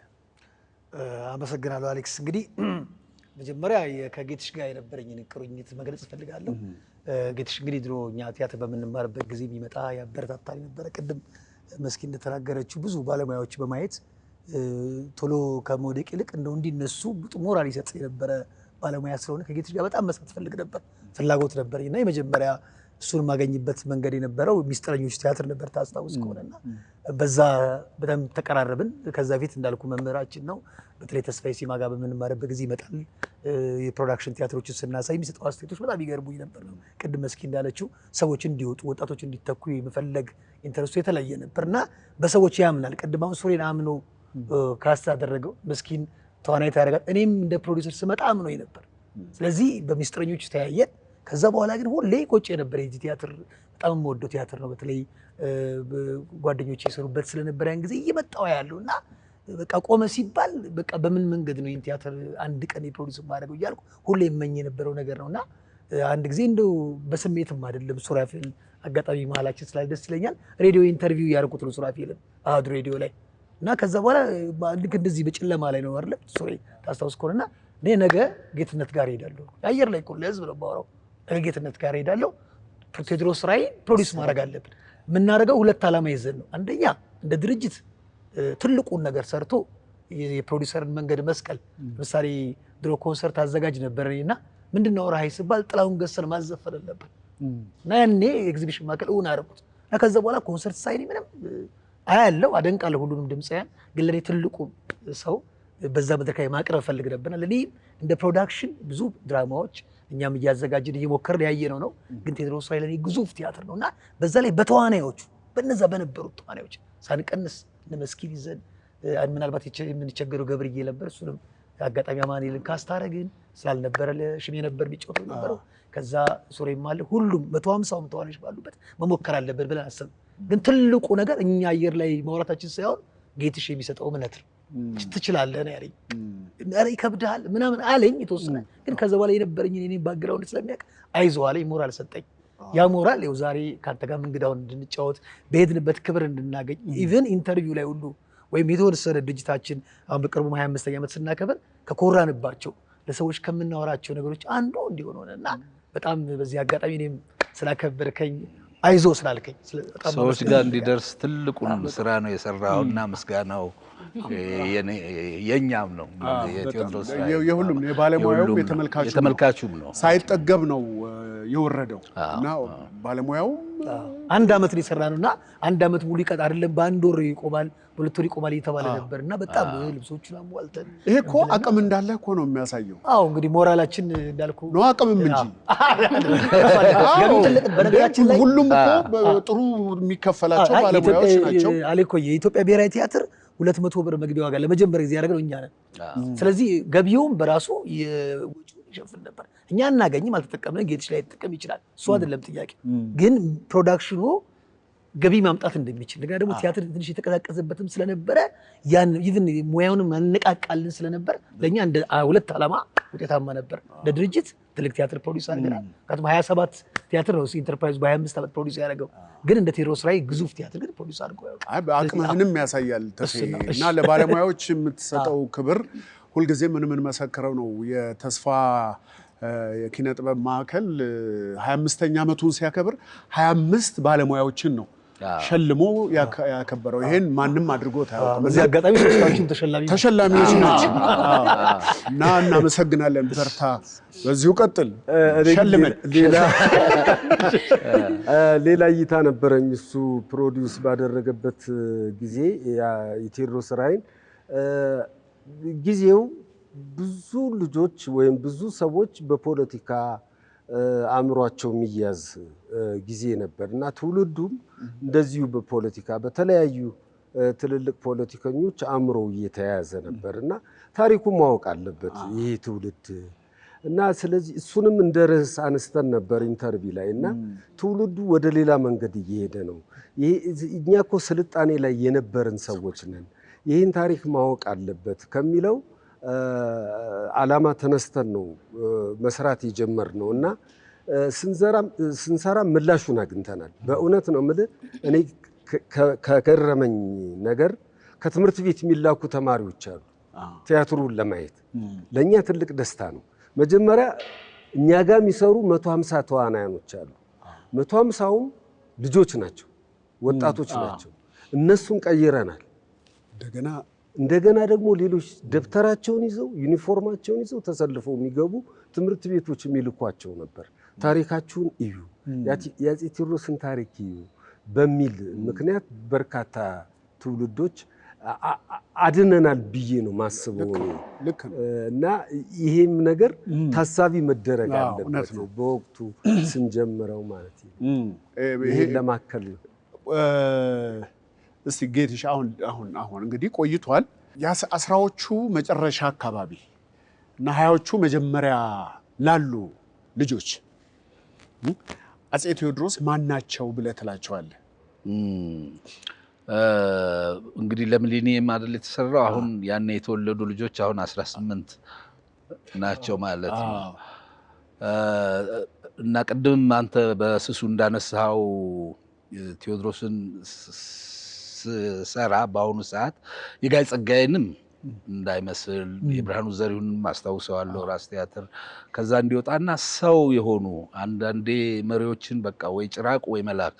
አመሰግናለሁ አሌክስ። እንግዲህ መጀመሪያ ከጌትሽ ጋር የነበረኝን ቁርኝት መግለጽ እፈልጋለሁ። ጌትሽ እንግዲህ ድሮ እኛ ቲያትር በምንማርበት ጊዜ የሚመጣ ያበረታታል ነበረ። ቅድም መስኪ እንደተናገረችው ብዙ ባለሙያዎች በማየት ቶሎ ከመውደቅ ይልቅ እንደው እንዲነሱ ሞራል ይሰጥ የነበረ ባለሙያ ስለሆነ ከጌትሽ ጋር በጣም መስራት ፈልግ ነበር፣ ፍላጎት ነበረኝ እና የመጀመሪያ እሱን የማገኝበት መንገድ የነበረው ሚስጥረኞች ቲያትር ነበር ታስታውስ ከሆነና በዛ በጣም ተቀራረብን። ከዛ ፊት እንዳልኩ መምህራችን ነው። በተለይ ተስፋዬ ሲማ ጋር በምንማርበት ጊዜ ይመጣል። የፕሮዳክሽን ቲያትሮችን ስናሳይ የሚሰጠው አስተያየቶች በጣም ይገርሙኝ ነበር። ቅድም መስኪ እንዳለችው ሰዎች እንዲወጡ ወጣቶች እንዲተኩ የመፈለግ ኢንተረስቱ የተለየ ነበርና በሰዎች ያምናል። ቅድም አሁን ሱሬን አምኖ ካስት አደረገው መስኪን ተዋናይት ያደርጋል። እኔም እንደ ፕሮዲውሰር ስመጣ አምኖኝ ነበር። ስለዚህ በሚስጥረኞች ተያየን። ከዛ በኋላ ግን ሁሌ ቆጭ የነበረ የዚህ ቲያትር በጣም የምወደው ቲያትር ነው። በተለይ ጓደኞች የሰሩበት ስለነበረ ያን ጊዜ እየመጣው ያለው እና በቃ ቆመ ሲባል በቃ በምን መንገድ ነው ይህን ቲያትር አንድ ቀን የፕሮዲውስ ማድረገው እያልኩ ሁሌ የመኝ የነበረው ነገር ነውና አንድ ጊዜ እንደው በስሜትም አይደለም ሱራፌል አጋጣሚ መሀላችን ስላለ ደስ ይለኛል። ሬዲዮ ኢንተርቪው ያደረኩት ነው ሱራፌልን አሃዱ ሬዲዮ ላይ እና ከዛ በኋላ ልክ እንደዚህ በጨለማ ላይ ነው አይደል ሱሬ ታስታውስ ከሆነና እኔ ነገ ጌትነት ጋር ሄዳለሁ። አየር ላይ እኮ ለህዝብ ነው ባወራው። ነገ ጌትነት ጋር ሄዳለሁ። ቴዎድሮስ ራዕይ ፕሮዲውስ ማድረግ አለብን። የምናደርገው ሁለት ዓላማ ይዘን ነው። አንደኛ እንደ ድርጅት ትልቁን ነገር ሰርቶ የፕሮዲውሰርን መንገድ መስቀል። ለምሳሌ ድሮ ኮንሰርት አዘጋጅ ነበር እና ምንድነው ራዕይ ሲባል ጥላሁን ገሰሰን ማዘፈን ነበር እና ያኔ ኤግዚቢሽን ማዕከል እውን አደረኩት እና ከዛ በኋላ ኮንሰርት ሳይኒ ምንም አያለው አደንቃለሁ ሁሉንም ድምፃያን። ግን ለኔ ትልቁ ሰው በዛ መድረክ ላይ ማቅረብ ፈልግ ነበር። ለኔ እንደ ፕሮዳክሽን ብዙ ድራማዎች እኛም እያዘጋጀን እየሞከርን ያየነው ነው። ግን ቴዎድሮስ ራዕይ ለኔ ግዙፍ ቲያትር ነውና በዛ ላይ በተዋናዮቹ በነዛ በነበሩት ተዋናዮች ሳንቀንስ ለመስኪን ይዘን ምናልባት የምንቸገረው ገብርዬ ነበር። እሱንም አጋጣሚ አማኑኤልን ካስታረግን ስላልነበረ ለሽሜ ነበር የሚጫወተው ነበረው። ከዛ ሱሬም አለ ሁሉም 150 ተዋናዮች ባሉበት መሞከር አለብን ብለን አሰብን። ግን ትልቁ ነገር እኛ አየር ላይ ማውራታችን ሳይሆን ጌትሽ የሚሰጠው እምነት ነው። ትችላለህ ነው ያለኝ። ኧረ ይከብድሃል ምናምን አለኝ የተወሰነ። ግን ከዛ በኋላ የነበረኝ እኔ ባግራውንድ ስለሚያውቅ አይዞህ አለኝ፣ ሞራል ሰጠኝ። ያ ሞራል ይኸው ዛሬ ካንተ ጋር እንግዳውን እንድንጫወት በሄድንበት ክብር እንድናገኝ ኢቨን ኢንተርቪው ላይ ሁሉ ወይም የተወሰነ ድርጅታችን አሁን በቅርቡ 25ኛ ዓመት ስናከብር ከኮራንባቸው ለሰዎች ከምናወራቸው ነገሮች አንዱ እንዲሆን ሆነና በጣም በዚህ አጋጣሚ እኔም ስላከበርከኝ አይዞ ስላልከኝ ሰዎች ጋር እንዲደርስ ትልቁን ስራ ነው የሰራውና ምስጋናው የኛም ነው የቴዎድሮስ የሁሉም የባለሙያውም የተመልካቹም ነው ሳይጠገብ ነው የወረደው እና ባለሙያው አንድ አመት ነው የሰራነውና አንድ አመት ሙሉ ይቀጥ አይደለም በአንድ ወር ይቆማል በሁለት ወር ይቆማል እየተባለ ነበርና በጣም ልብሶቹን አሟልተን ይሄ እኮ አቅም እንዳለ እኮ ነው የሚያሳየው። አዎ እንግዲህ ሞራላችን እንዳልኩ ነው አቅምም እንጂ በነገራችን ላይ ሁሉም እኮ ጥሩ የሚከፈላቸው ባለሙያዎች ናቸው። አለኮ የኢትዮጵያ ብሔራዊ ቲያትር 200 ብር መግቢያ ዋጋ ለመጀመሪያ ጊዜ ያደረገው እኛ ነን። ስለዚህ ገቢውም በራሱ የወጪውን ይሸፍን ነበር። እኛ እናገኝም አልተጠቀምንም፣ ጌትሽ ላይ ተጠቀም ይችላል። እሱ አይደለም ጥያቄ። ግን ፕሮዳክሽኑ ገቢ ማምጣት እንደሚችል ነገር ደግሞ ቲያትር ትንሽ የተቀዛቀዘበትም ስለነበረ ያን ኢቭን ሙያውንም ማነቃቃልን ስለነበር ለኛ እንደ ሁለት ዓላማ ውጤታማ ነበር። ለድርጅት ትልቅ ቲያትር ፕሮዲዩስ አድርገናል። ካቱም 27 ቲያትር ነው ኢንተርፕራይዝ በ25 ዓመት ፕሮዲዩስ ያደረገው። ግን እንደ ቴዎድሮስ ራዕይ ግዙፍ ቲያትር ግን ፕሮዲዩስ አድርጎ ያውቃል። አቅምህንም ያሳያል እና ለባለሙያዎች የምትሰጠው ክብር ሁልጊዜ ምን መሰከረው ነው። የተስፋ የኪነ ጥበብ ማዕከል 25ኛ ዓመቱን ሲያከብር 25 ባለሙያዎችን ነው ሸልሞ ያከበረው። ይሄን ማንም አድርጎት አያውቅም። በዚህ አጋጣሚ ሶስታችሁም ተሸላሚዎች ናቸው እና እናመሰግናለን። በርታ፣ በዚሁ ቀጥል፣ ሸልመን። ሌላ እይታ ነበረኝ እሱ ፕሮዲውስ ባደረገበት ጊዜ የቴዎድሮስ ራዕይን ጊዜው ብዙ ልጆች ወይም ብዙ ሰዎች በፖለቲካ አእምሯቸው የሚያዝ ጊዜ ነበር እና ትውልዱም እንደዚሁ በፖለቲካ በተለያዩ ትልልቅ ፖለቲከኞች አእምሮ እየተያዘ ነበር እና ታሪኩ ማወቅ አለበት ይሄ ትውልድ እና ስለዚህ እሱንም እንደ ርዕስ አነስተን ነበር ኢንተርቪው ላይ እና ትውልዱ ወደ ሌላ መንገድ እየሄደ ነው። እኛ እኮ ስልጣኔ ላይ የነበርን ሰዎች ነን፣ ይህን ታሪክ ማወቅ አለበት ከሚለው ዓላማ ተነስተን ነው መስራት የጀመርነው እና ስንሰራ ምላሹን አግኝተናል። በእውነት ነው የምልህ። እኔ ከገረመኝ ነገር ከትምህርት ቤት የሚላኩ ተማሪዎች አሉ ቲያትሩን ለማየት። ለእኛ ትልቅ ደስታ ነው። መጀመሪያ እኛ ጋር የሚሰሩ 150 ተዋናዮች አሉ። 150ውም ልጆች ናቸው፣ ወጣቶች ናቸው። እነሱን ቀይረናል። እንደገና ደግሞ ሌሎች ደብተራቸውን ይዘው ዩኒፎርማቸውን ይዘው ተሰልፈው የሚገቡ ትምህርት ቤቶች የሚልኳቸው ነበር። ታሪካችሁን እዩ፣ የአፄ ቴዎድሮስን ታሪክ እዩ በሚል ምክንያት በርካታ ትውልዶች አድነናል ብዬ ነው ማስበው እና ይሄም ነገር ታሳቢ መደረግ አለበት ነው በወቅቱ ስንጀምረው ማለት ነው። ይሄን ለማከል ነው። እስቲ ጌትሽ አሁን እንግዲህ ቆይቷል። የ10ዎቹ መጨረሻ አካባቢ እና 20ዎቹ መጀመሪያ ላሉ ልጆች አፄ ቴዎድሮስ ማን ናቸው ብለህ ትላቸዋለህ? እንግዲህ ለሚሊኒየም አይደል የተሰራው። አሁን ያኔ የተወለዱ ልጆች አሁን 18 ናቸው ማለት ነው። እና ቅድም አንተ በስሱ እንዳነሳው ቴዎድሮስን ሰራ በአሁኑ ሰዓት የጋይ ጸጋዬንም እንዳይመስል የብርሃኑ ዘሪሁንም አስታውሰዋለሁ ራስ ቲያትር ከዛ እንዲወጣና ሰው የሆኑ አንዳንዴ መሪዎችን በቃ ወይ ጭራቅ ወይ መላክ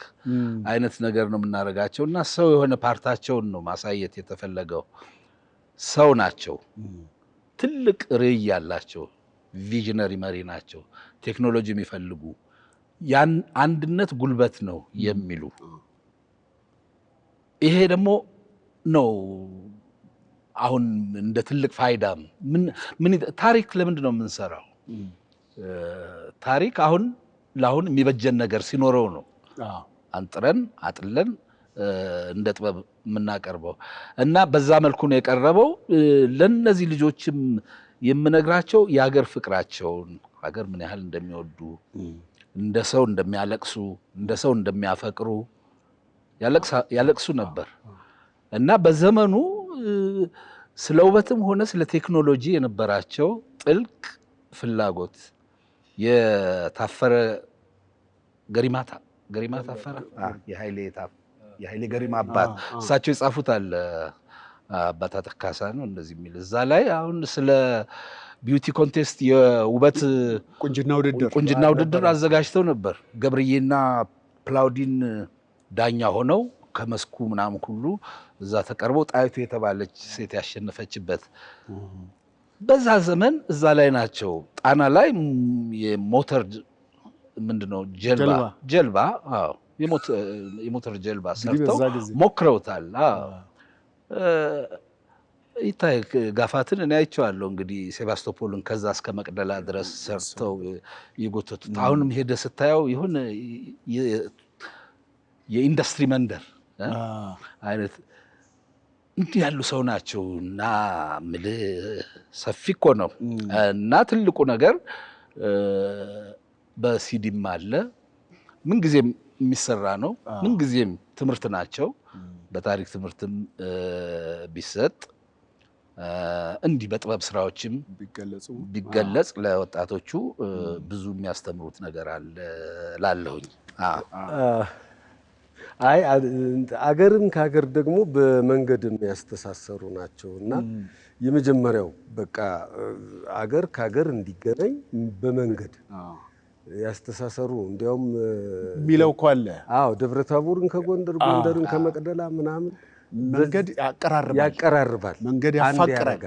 አይነት ነገር ነው የምናደርጋቸው እና ሰው የሆነ ፓርታቸውን ነው ማሳየት የተፈለገው። ሰው ናቸው፣ ትልቅ ርዕይ ያላቸው ቪዥነሪ መሪ ናቸው፣ ቴክኖሎጂ የሚፈልጉ ያን አንድነት ጉልበት ነው የሚሉ ይሄ ደግሞ ነው አሁን እንደ ትልቅ ፋይዳም ምን ታሪክ ለምንድን ነው የምንሰራው? ታሪክ አሁን ለአሁን የሚበጀን ነገር ሲኖረው ነው አንጥረን አጥለን እንደ ጥበብ የምናቀርበው እና በዛ መልኩ ነው የቀረበው። ለነዚህ ልጆችም የምነግራቸው የሀገር ፍቅራቸውን ሀገር ምን ያህል እንደሚወዱ፣ እንደ ሰው እንደሚያለቅሱ፣ እንደ ሰው እንደሚያፈቅሩ ያለቅሱ ነበር እና በዘመኑ ስለ ውበትም ሆነ ስለ ቴክኖሎጂ የነበራቸው ጥልቅ ፍላጎት የታፈረ ገሪማ ታፈረ የኃይሌ ገሪማ አባት እሳቸው የጻፉት አለ አባታ ተካሳ ነው እንደዚህ የሚል እዛ ላይ አሁን ስለ ቢዩቲ ኮንቴስት የውበት ቁንጅና ውድድር አዘጋጅተው ነበር። ገብርዬና ፕላውዲን ዳኛ ሆነው ከመስኩ ምናምን ሁሉ እዛ ተቀርበው ጣይቱ የተባለች ሴት ያሸነፈችበት በዛ ዘመን እዛ ላይ ናቸው። ጣና ላይ የሞተር ምንድነው ጀልባ የሞተር ጀልባ ሰርተው ሞክረውታል። ይታይ ጋፋትን እኔ አይቼዋለሁ። እንግዲህ ሴባስቶፖልን ከዛ እስከ መቅደላ ድረስ ሰርተው ይጎተቱት። አሁንም ሄደ ስታየው ይሁን የኢንዱስትሪ መንደር አይነት እንዲህ ያሉ ሰው ናቸው እና ምልህ ሰፊ እኮ ነው እና ትልቁ ነገር በሲዲም አለ ምንጊዜም የሚሰራ ነው። ምንጊዜም ትምህርት ናቸው። በታሪክ ትምህርትም ቢሰጥ እንዲህ በጥበብ ስራዎችም ቢገለጽ ለወጣቶቹ ብዙ የሚያስተምሩት ነገር አለ ላለሁኝ። አይ አገርን ከሀገር ደግሞ በመንገድ የሚያስተሳሰሩ ናቸው እና የመጀመሪያው በቃ አገር ከሀገር እንዲገናኝ በመንገድ ያስተሳሰሩ እንዲያውም የሚለው እኮ አለ። ደብረ ታቦርን ከጎንደር ጎንደርን ከመቅደላ ምናምን መንገድ ያቀራርባል፣ መንገድ ያፋቅራል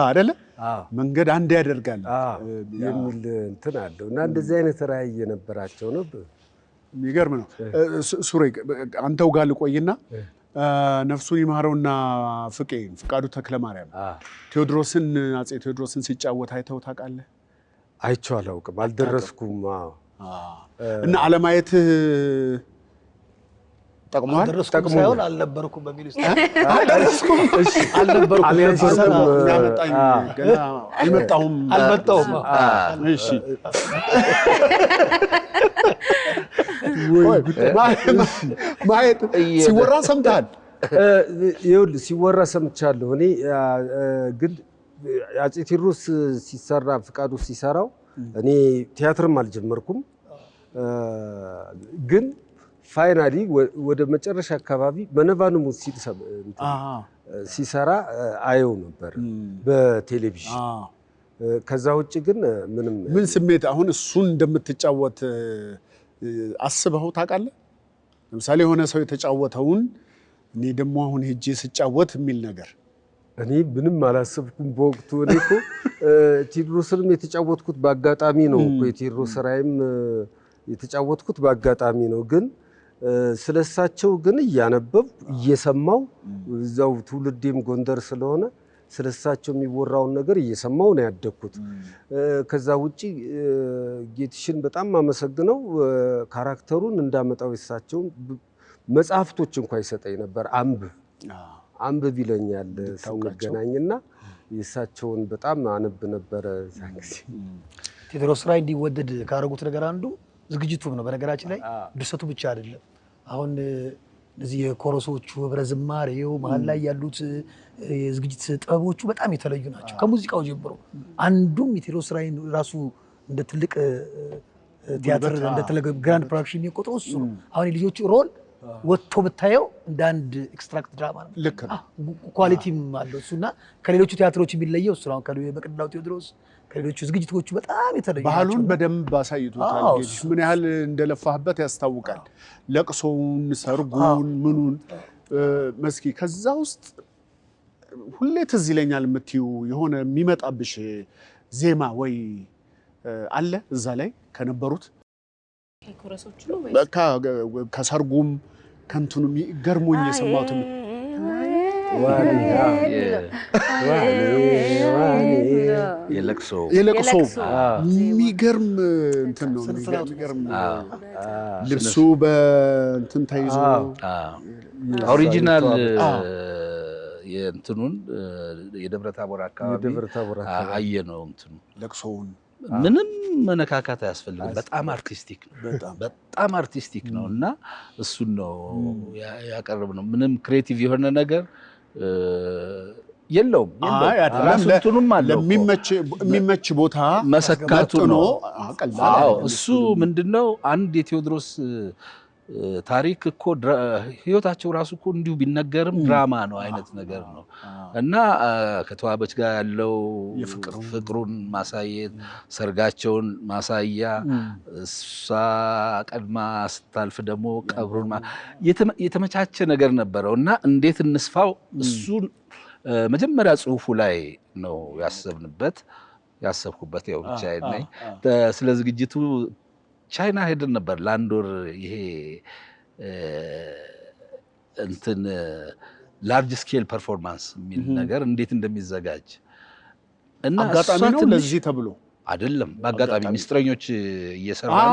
አይደለ? መንገድ አንድ ያደርጋል የሚል እንትን አለው እና እንደዚህ አይነት ራዕይ የነበራቸው ነው። የሚገርም ነው። ሱሬ አንተው ጋር ልቆይና ነፍሱን ይማረውና ፍቃዱ ተክለማርያም ቴዎድሮስን አፄ ቴዎድሮስን ሲጫወት አይተው ታውቃለህ? አይቼው አላውቅም፣ አልደረስኩም። እና አለማየትህ ጠቅሟል? ጠቅሞ ሳይሆን አልነበርኩም በሚል ውስጥ አልደረስኩም። እሺ አልነበርኩም። አልመጣሁም። እሺ ማየት ሲወራ ሰምተሃል? ይኸውልህ ሲወራ ሰምቻለሁ። እኔ ግን አፄ ቴዎድሮስ ሲሰራ ፍቃዱ ሲሰራው እኔ ቲያትርም አልጀመርኩም። ግን ፋይናሊ ወደ መጨረሻ አካባቢ በነቫንሙ ሲሰራ አየው ነበር በቴሌቪዥን። ከዛ ውጭ ግን ምን ስሜት አሁን እሱን እንደምትጫወት አስበኸው ታውቃለህ? ለምሳሌ የሆነ ሰው የተጫወተውን እኔ ደግሞ አሁን ሄጄ ስጫወት የሚል ነገር እኔ ምንም አላሰብኩም በወቅቱ። እኔ እኮ ቴዎድሮስንም የተጫወትኩት በአጋጣሚ ነው እኮ የቴዎድሮስ ራይም የተጫወትኩት በአጋጣሚ ነው። ግን ስለሳቸው ግን እያነበብኩ እየሰማው እዛው ትውልዴም ጎንደር ስለሆነ ስለሳቸው የሚወራውን ነገር እየሰማው ነው ያደግኩት። ከዛ ውጪ ጌትሽን በጣም አመሰግነው ካራክተሩን እንዳመጣው የሳቸው መጽሐፍቶች እንኳን ይሰጠኝ ነበር። አንብብ ይለኛል ስንገናኝና የሳቸውን በጣም አነብ ነበረ። ቴዎድሮስ ራይ እንዲወደድ ካደረጉት ነገር አንዱ ዝግጅቱም ነው። በነገራችን ላይ ድርሰቱ ብቻ አይደለም። አሁን እዚህ የኮረሶቹ ህብረ ዝማሬው መሀል ላይ ያሉት የዝግጅት ጥበቦቹ በጣም የተለዩ ናቸው። ከሙዚቃው ጀምሮ አንዱም የቴዎድሮስ ራይን ራሱ እንደ ትልቅ ቲያትር እንደ ትልቅ ግራንድ ፕሮዳክሽን የሚቆጥረው እሱ ነው። አሁን የልጆቹ ሮል ወጥቶ ብታየው እንደ አንድ ኤክስትራክት ድራማ ነው። ልክ ነው። ኳሊቲም አለው እሱና ከሌሎቹ ቲያትሮች የሚለየው እሱ ነው። በቅድላው ቴዎድሮስ ከሌሎቹ ዝግጅቶቹ በጣም የተለየ ባህሉን በደንብ አሳይቶታል። ጌትሽ ምን ያህል እንደለፋህበት ያስታውቃል። ለቅሶውን፣ ሰርጉን፣ ምኑን መስኪ ከዛ ውስጥ ሁሌ ትዝ ይለኛል የምትይው የሆነ የሚመጣብሽ ዜማ ወይ አለ እዛ ላይ ከነበሩት ከሰርጉም ከንቱንም ገርሞኝ የሰማሁት የለቅሶ የሚገርም እንትን ነው። የሚገርም ልብሱ በእንትን ተይዞ ኦሪጂናል የእንትኑን የደብረ ታቦር አካባቢ አየነው። እንትኑ ለቅሶውን ምንም መነካካት አያስፈልግም። በጣም አርቲስቲክ ነው። በጣም አርቲስቲክ ነው እና እሱን ነው ያቀረብነው። ምንም ክሬቲቭ የሆነ ነገር የለውም ራሱ እንትኑም አለው ለሚመች ቦታ መሰካቱ ነው። ቀላል እሱ ምንድነው አንድ የቴዎድሮስ ታሪክ እኮ ህይወታቸው ራሱ እኮ እንዲሁ ቢነገርም ድራማ ነው አይነት ነገር ነው እና ከተዋበች ጋር ያለው ፍቅሩን ማሳየት ሰርጋቸውን ማሳያ እሷ ቀድማ ስታልፍ ደግሞ ቀብሩን የተመቻቸ ነገር ነበረው እና እንዴት እንስፋው እሱን መጀመሪያ ጽሁፉ ላይ ነው ያሰብኩበት ያው ብቻ ነኝ ስለ ዝግጅቱ ቻይና ሄደን ነበር ለአንድ ወር ይሄ እንትን ላርጅ ስኬል ፐርፎርማንስ የሚል ነገር እንዴት እንደሚዘጋጅ እና አጋጣሚ ነው ለዚህ ተብሎ አይደለም በአጋጣሚ ሚስጥረኞች እየሰራን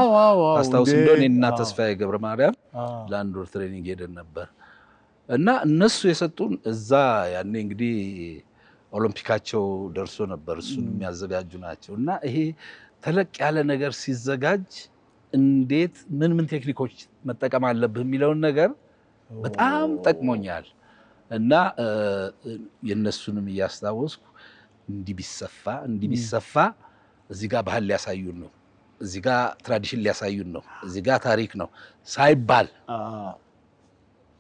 ታስታውስ እንደሆነ እና ተስፋዬ ገብረ ማርያም ለአንድ ወር ትሬኒንግ ሄደን ነበር እና እነሱ የሰጡን እዛ ያኔ እንግዲህ ኦሎምፒካቸው ደርሶ ነበር እሱን የሚያዘጋጁ ናቸው እና ይሄ ተለቅ ያለ ነገር ሲዘጋጅ እንዴት ምን ቴክኒኮች መጠቀም አለብህ የሚለውን ነገር በጣም ጠቅሞኛል እና የነሱንም እያስታወስኩ እንዲህ ቢሰፋ እዚህ ጋር ባህል ሊያሳዩን ነው እዚህ ጋር ትራዲሽን ሊያሳዩን ነው እዚህ ጋር ታሪክ ነው ሳይባል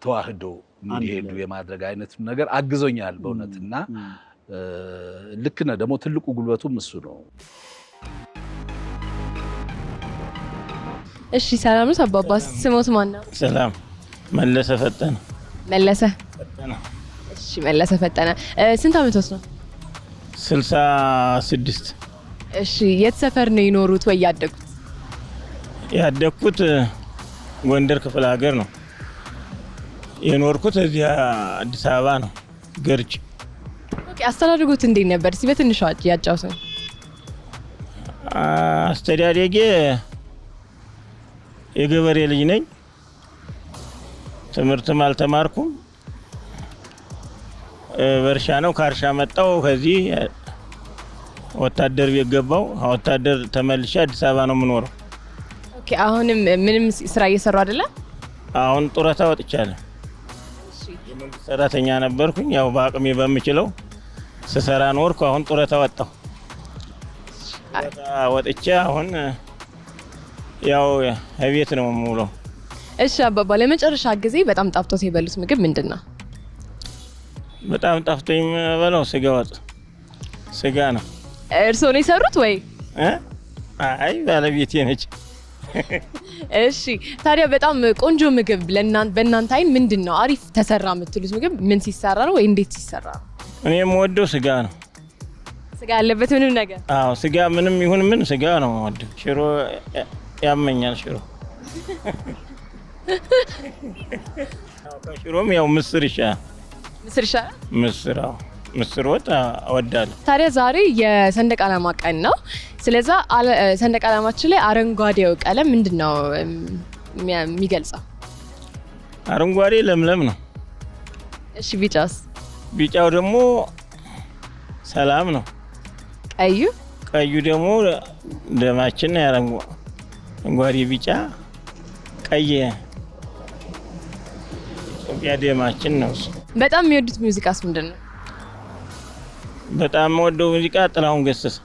ተዋህዶ እንዲሄዱ የማድረግ አይነት ነገር አግዞኛል በእውነትና ልክ ነው ደግሞ ትልቁ ጉልበቱም እሱ ነው። እሺ ሰላም ነው አባባ ስሞት ማን ነው? ሰላም መለሰ ፈጠነ። መለሰ ፈጠነ። እሺ መለሰ ፈጠነ ስንት አመቶስ ነው? 66። እሺ የት ሰፈር ነው የኖሩት ወይ ያደጉት? ያደግኩት ጎንደር ክፍለ ሀገር ነው። የኖርኩት እዚህ አዲስ አበባ ነው ገርጂ። ኦኬ አስተዳደጉት እንዴት ነበር? እስኪ በትንሹ ያጫውተኝ። አስተዳደጌ የገበሬ ልጅ ነኝ። ትምህርትም አልተማርኩም። በእርሻ ነው ከእርሻ መጣው ከዚህ ወታደር ቤት ገባው። ወታደር ተመልሼ አዲስ አበባ ነው የምኖረው። ኦኬ አሁንም ምንም ስራ እየሰሩ አይደለ? አሁን ጡረታ ወጥቻለሁ። የመንግስት ሰራተኛ ነበርኩኝ። ያው በአቅሜ በምችለው ስሰራ ኖርኩ። አሁን ጡረታ ወጣሁ። ወጥቼ አሁን ያው ቤት ነው የምውለው። እሺ አባባ ለመጨረሻ ጊዜ በጣም ጣፍጦት የበሉት ምግብ ምንድነው? በጣም ጣፍጦኝ የምበላው ስጋ ወጥ ስጋ ነው። እርስዎ ነው የሰሩት ወይ? አይ ባለቤቴ ነች። እሺ ታዲያ በጣም ቆንጆ ምግብ በእናንተ አይን ምንድነው? አሪፍ ተሰራ የምትሉት ምግብ ምን ሲሰራ ነው ወይ እንዴት ሲሰራ ነው? እኔ የምወደው ስጋ ነው። ስጋ ያለበት ምንም ነገር? አዎ ስጋ ምንም ይሁን ምን ስጋ ነው የምወደው። ሽሮ ያመኛል ሽሮ። ከሽሮም ያው ምስር ይሻላል። ምስር ወጥ እወዳለሁ። ታዲያ ዛሬ የሰንደቅ ዓላማ ቀን ነው። ስለዛ ሰንደቅ ዓላማችን ላይ አረንጓዴው ቀለም ምንድነው የሚገልጸው? አረንጓዴ ለምለም ነው። እሺ ቢጫስ? ቢጫው ደግሞ ሰላም ነው። ቀዩ ደግሞ ደማችን ነው። አረንጓዴ ቢጫ ቀይ ኢትዮጵያ ደማችን ነው። በጣም የሚወዱት ሙዚቃስ ምንድነው? በጣም የምወደው ሙዚቃ ጥላሁን ገሰሰ።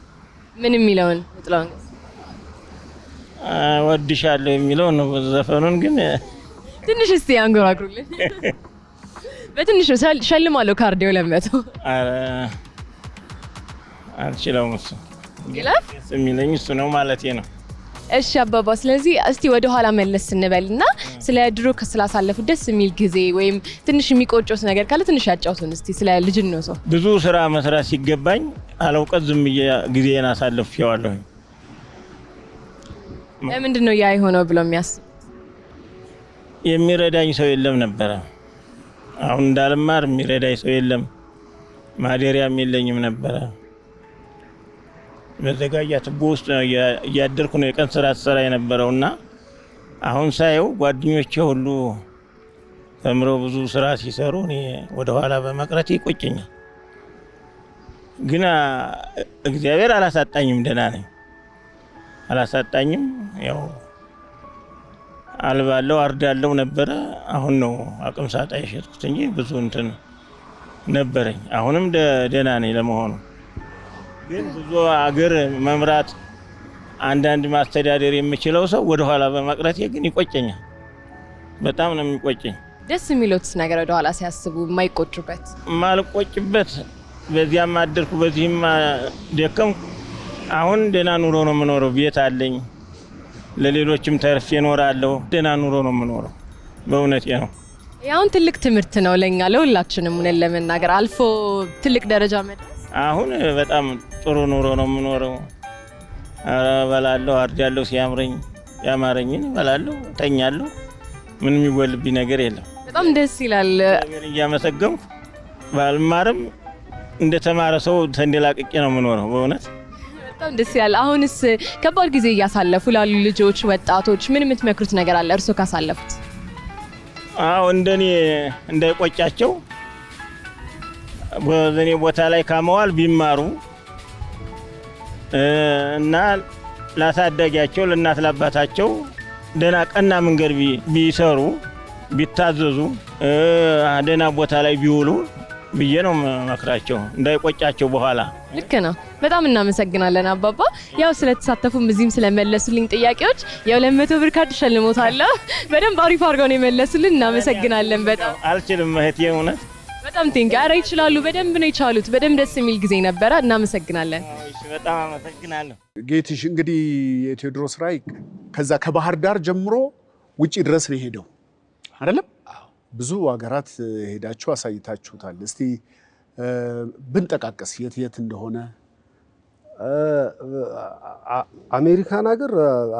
ምን የሚለውን? ጥላሁን ገሰሰ ወድሻለሁ የሚለው ነው ዘፈኑን። ግን ትንሽ እስቲ አንጎራጉሩልን። በትንሽ ሸልማለሁ ካርዲዮ ለመቶ። አረ አልችለውም። እሱ ይላፍ የሚለኝ እሱ ነው ማለቴ ነው። እሺ አባባ ስለዚህ እስቲ ወደ ኋላ መለስ እንበልና ስለ ድሮ ስላሳለፉት ደስ የሚል ጊዜ ወይም ትንሽ የሚቆጨው ነገር ካለ ትንሽ ያጫውቱን እስቲ ስለ ልጅነቱ። ብዙ ስራ መስራት ሲገባኝ አለውቀት ዝም ጊዜን አሳልፌዋለሁ። ለምንድን ነው ያ የሆነው ብሎ የሚያስብ? የሚረዳኝ ሰው የለም ነበረ። አሁን እንዳልማር የሚረዳኝ ሰው የለም። ማደሪያም የለኝም ነበረ። መዘጋጃ ቱቦ ውስጥ እያደርኩ ነው የቀን ስራ ተሰራ የነበረውና አሁን ሳየው ጓደኞቼ ሁሉ ተምረው ብዙ ስራ ሲሰሩ እኔ ወደ ኋላ በመቅረት ይቆጨኛል። ግን እግዚአብሔር አላሳጣኝም፣ ደህና ነኝ፣ አላሳጣኝም። ያው አልባለው አርዳለው ነበረ። አሁን ነው አቅም ሳጣ የሸጥኩት እንጂ ብዙ እንትን ነበረኝ። አሁንም ደህና ነኝ ለመሆኑ። ግን ብዙ አገር መምራት አንዳንድ ማስተዳደር የሚችለው ሰው ወደኋላ በመቅረቴ ግን ይቆጨኛል። በጣም ነው የሚቆጨኝ። ደስ የሚሉት ነገር ወደኋላ ሲያስቡ የማይቆጩበት? ማልቆጭበት በዚያም አደርኩ በዚህም ደከምኩ። አሁን ደህና ኑሮ ነው የምኖረው። ቤት አለኝ፣ ለሌሎችም ተርፌ እኖራለሁ። ደህና ኑሮ ነው የምኖረው። በእውነቴ ነው። ያሁን ትልቅ ትምህርት ነው ለኛ ለሁላችንም ሆነን ለመናገር አልፎ ትልቅ ደረጃ መድረስ። አሁን በጣም ጥሩ ኑሮ ነው የምኖረው። እበላለሁ፣ አርጃለሁ፣ ሲያምረኝ ያማረኝን እበላለሁ፣ እተኛለሁ። ምንም የሚጎልብኝ ነገር የለም። በጣም ደስ ይላል። እያመሰገንኩ ባልማርም እንደተማረ ሰው ተንደላቅቄ ነው የምኖረው። በእውነት በጣም ደስ ይላል። አሁንስ ከባድ ጊዜ እያሳለፉ ላሉ ልጆች፣ ወጣቶች ምን የምትመክሩት ነገር አለ እርሶ ካሳለፉት? አዎ እንደኔ እንዳይቆጫቸው በእኔ ቦታ ላይ ካመዋል ቢማሩ እና ላሳደጋቸው ለእናት ለአባታቸው ደህና ቀና መንገድ ቢሰሩ ቢታዘዙ ደህና ቦታ ላይ ቢውሉ ብዬ ነው መክራቸው፣ እንዳይቆጫቸው በኋላ። ልክ ነው። በጣም እናመሰግናለን አባባ። ያው ስለተሳተፉም እዚህም ስለመለሱልኝ ጥያቄዎች የ200 ብር ካርድ ሸልሞታለሁ። በደንብ አሪፍ አድርገው ነው የመለሱልን። እናመሰግናለን በጣም። አልችልም እህቴ፣ እውነት በጣም ቴንኪው። ኧረ ይችላሉ፣ በደንብ ነው የቻሉት። በደንብ ደስ የሚል ጊዜ ነበረ። እናመሰግናለን። በጣም አመሰግናለሁ። ጌትሽ እንግዲህ የቴዎድሮስ ራዕይ ከዛ ከባህር ዳር ጀምሮ ውጪ ድረስ ነው የሄደው አይደለም? ብዙ ሀገራት ሄዳችሁ አሳይታችሁታል። እስቲ ብንጠቃቀስ የት የት እንደሆነ። አሜሪካን ሀገር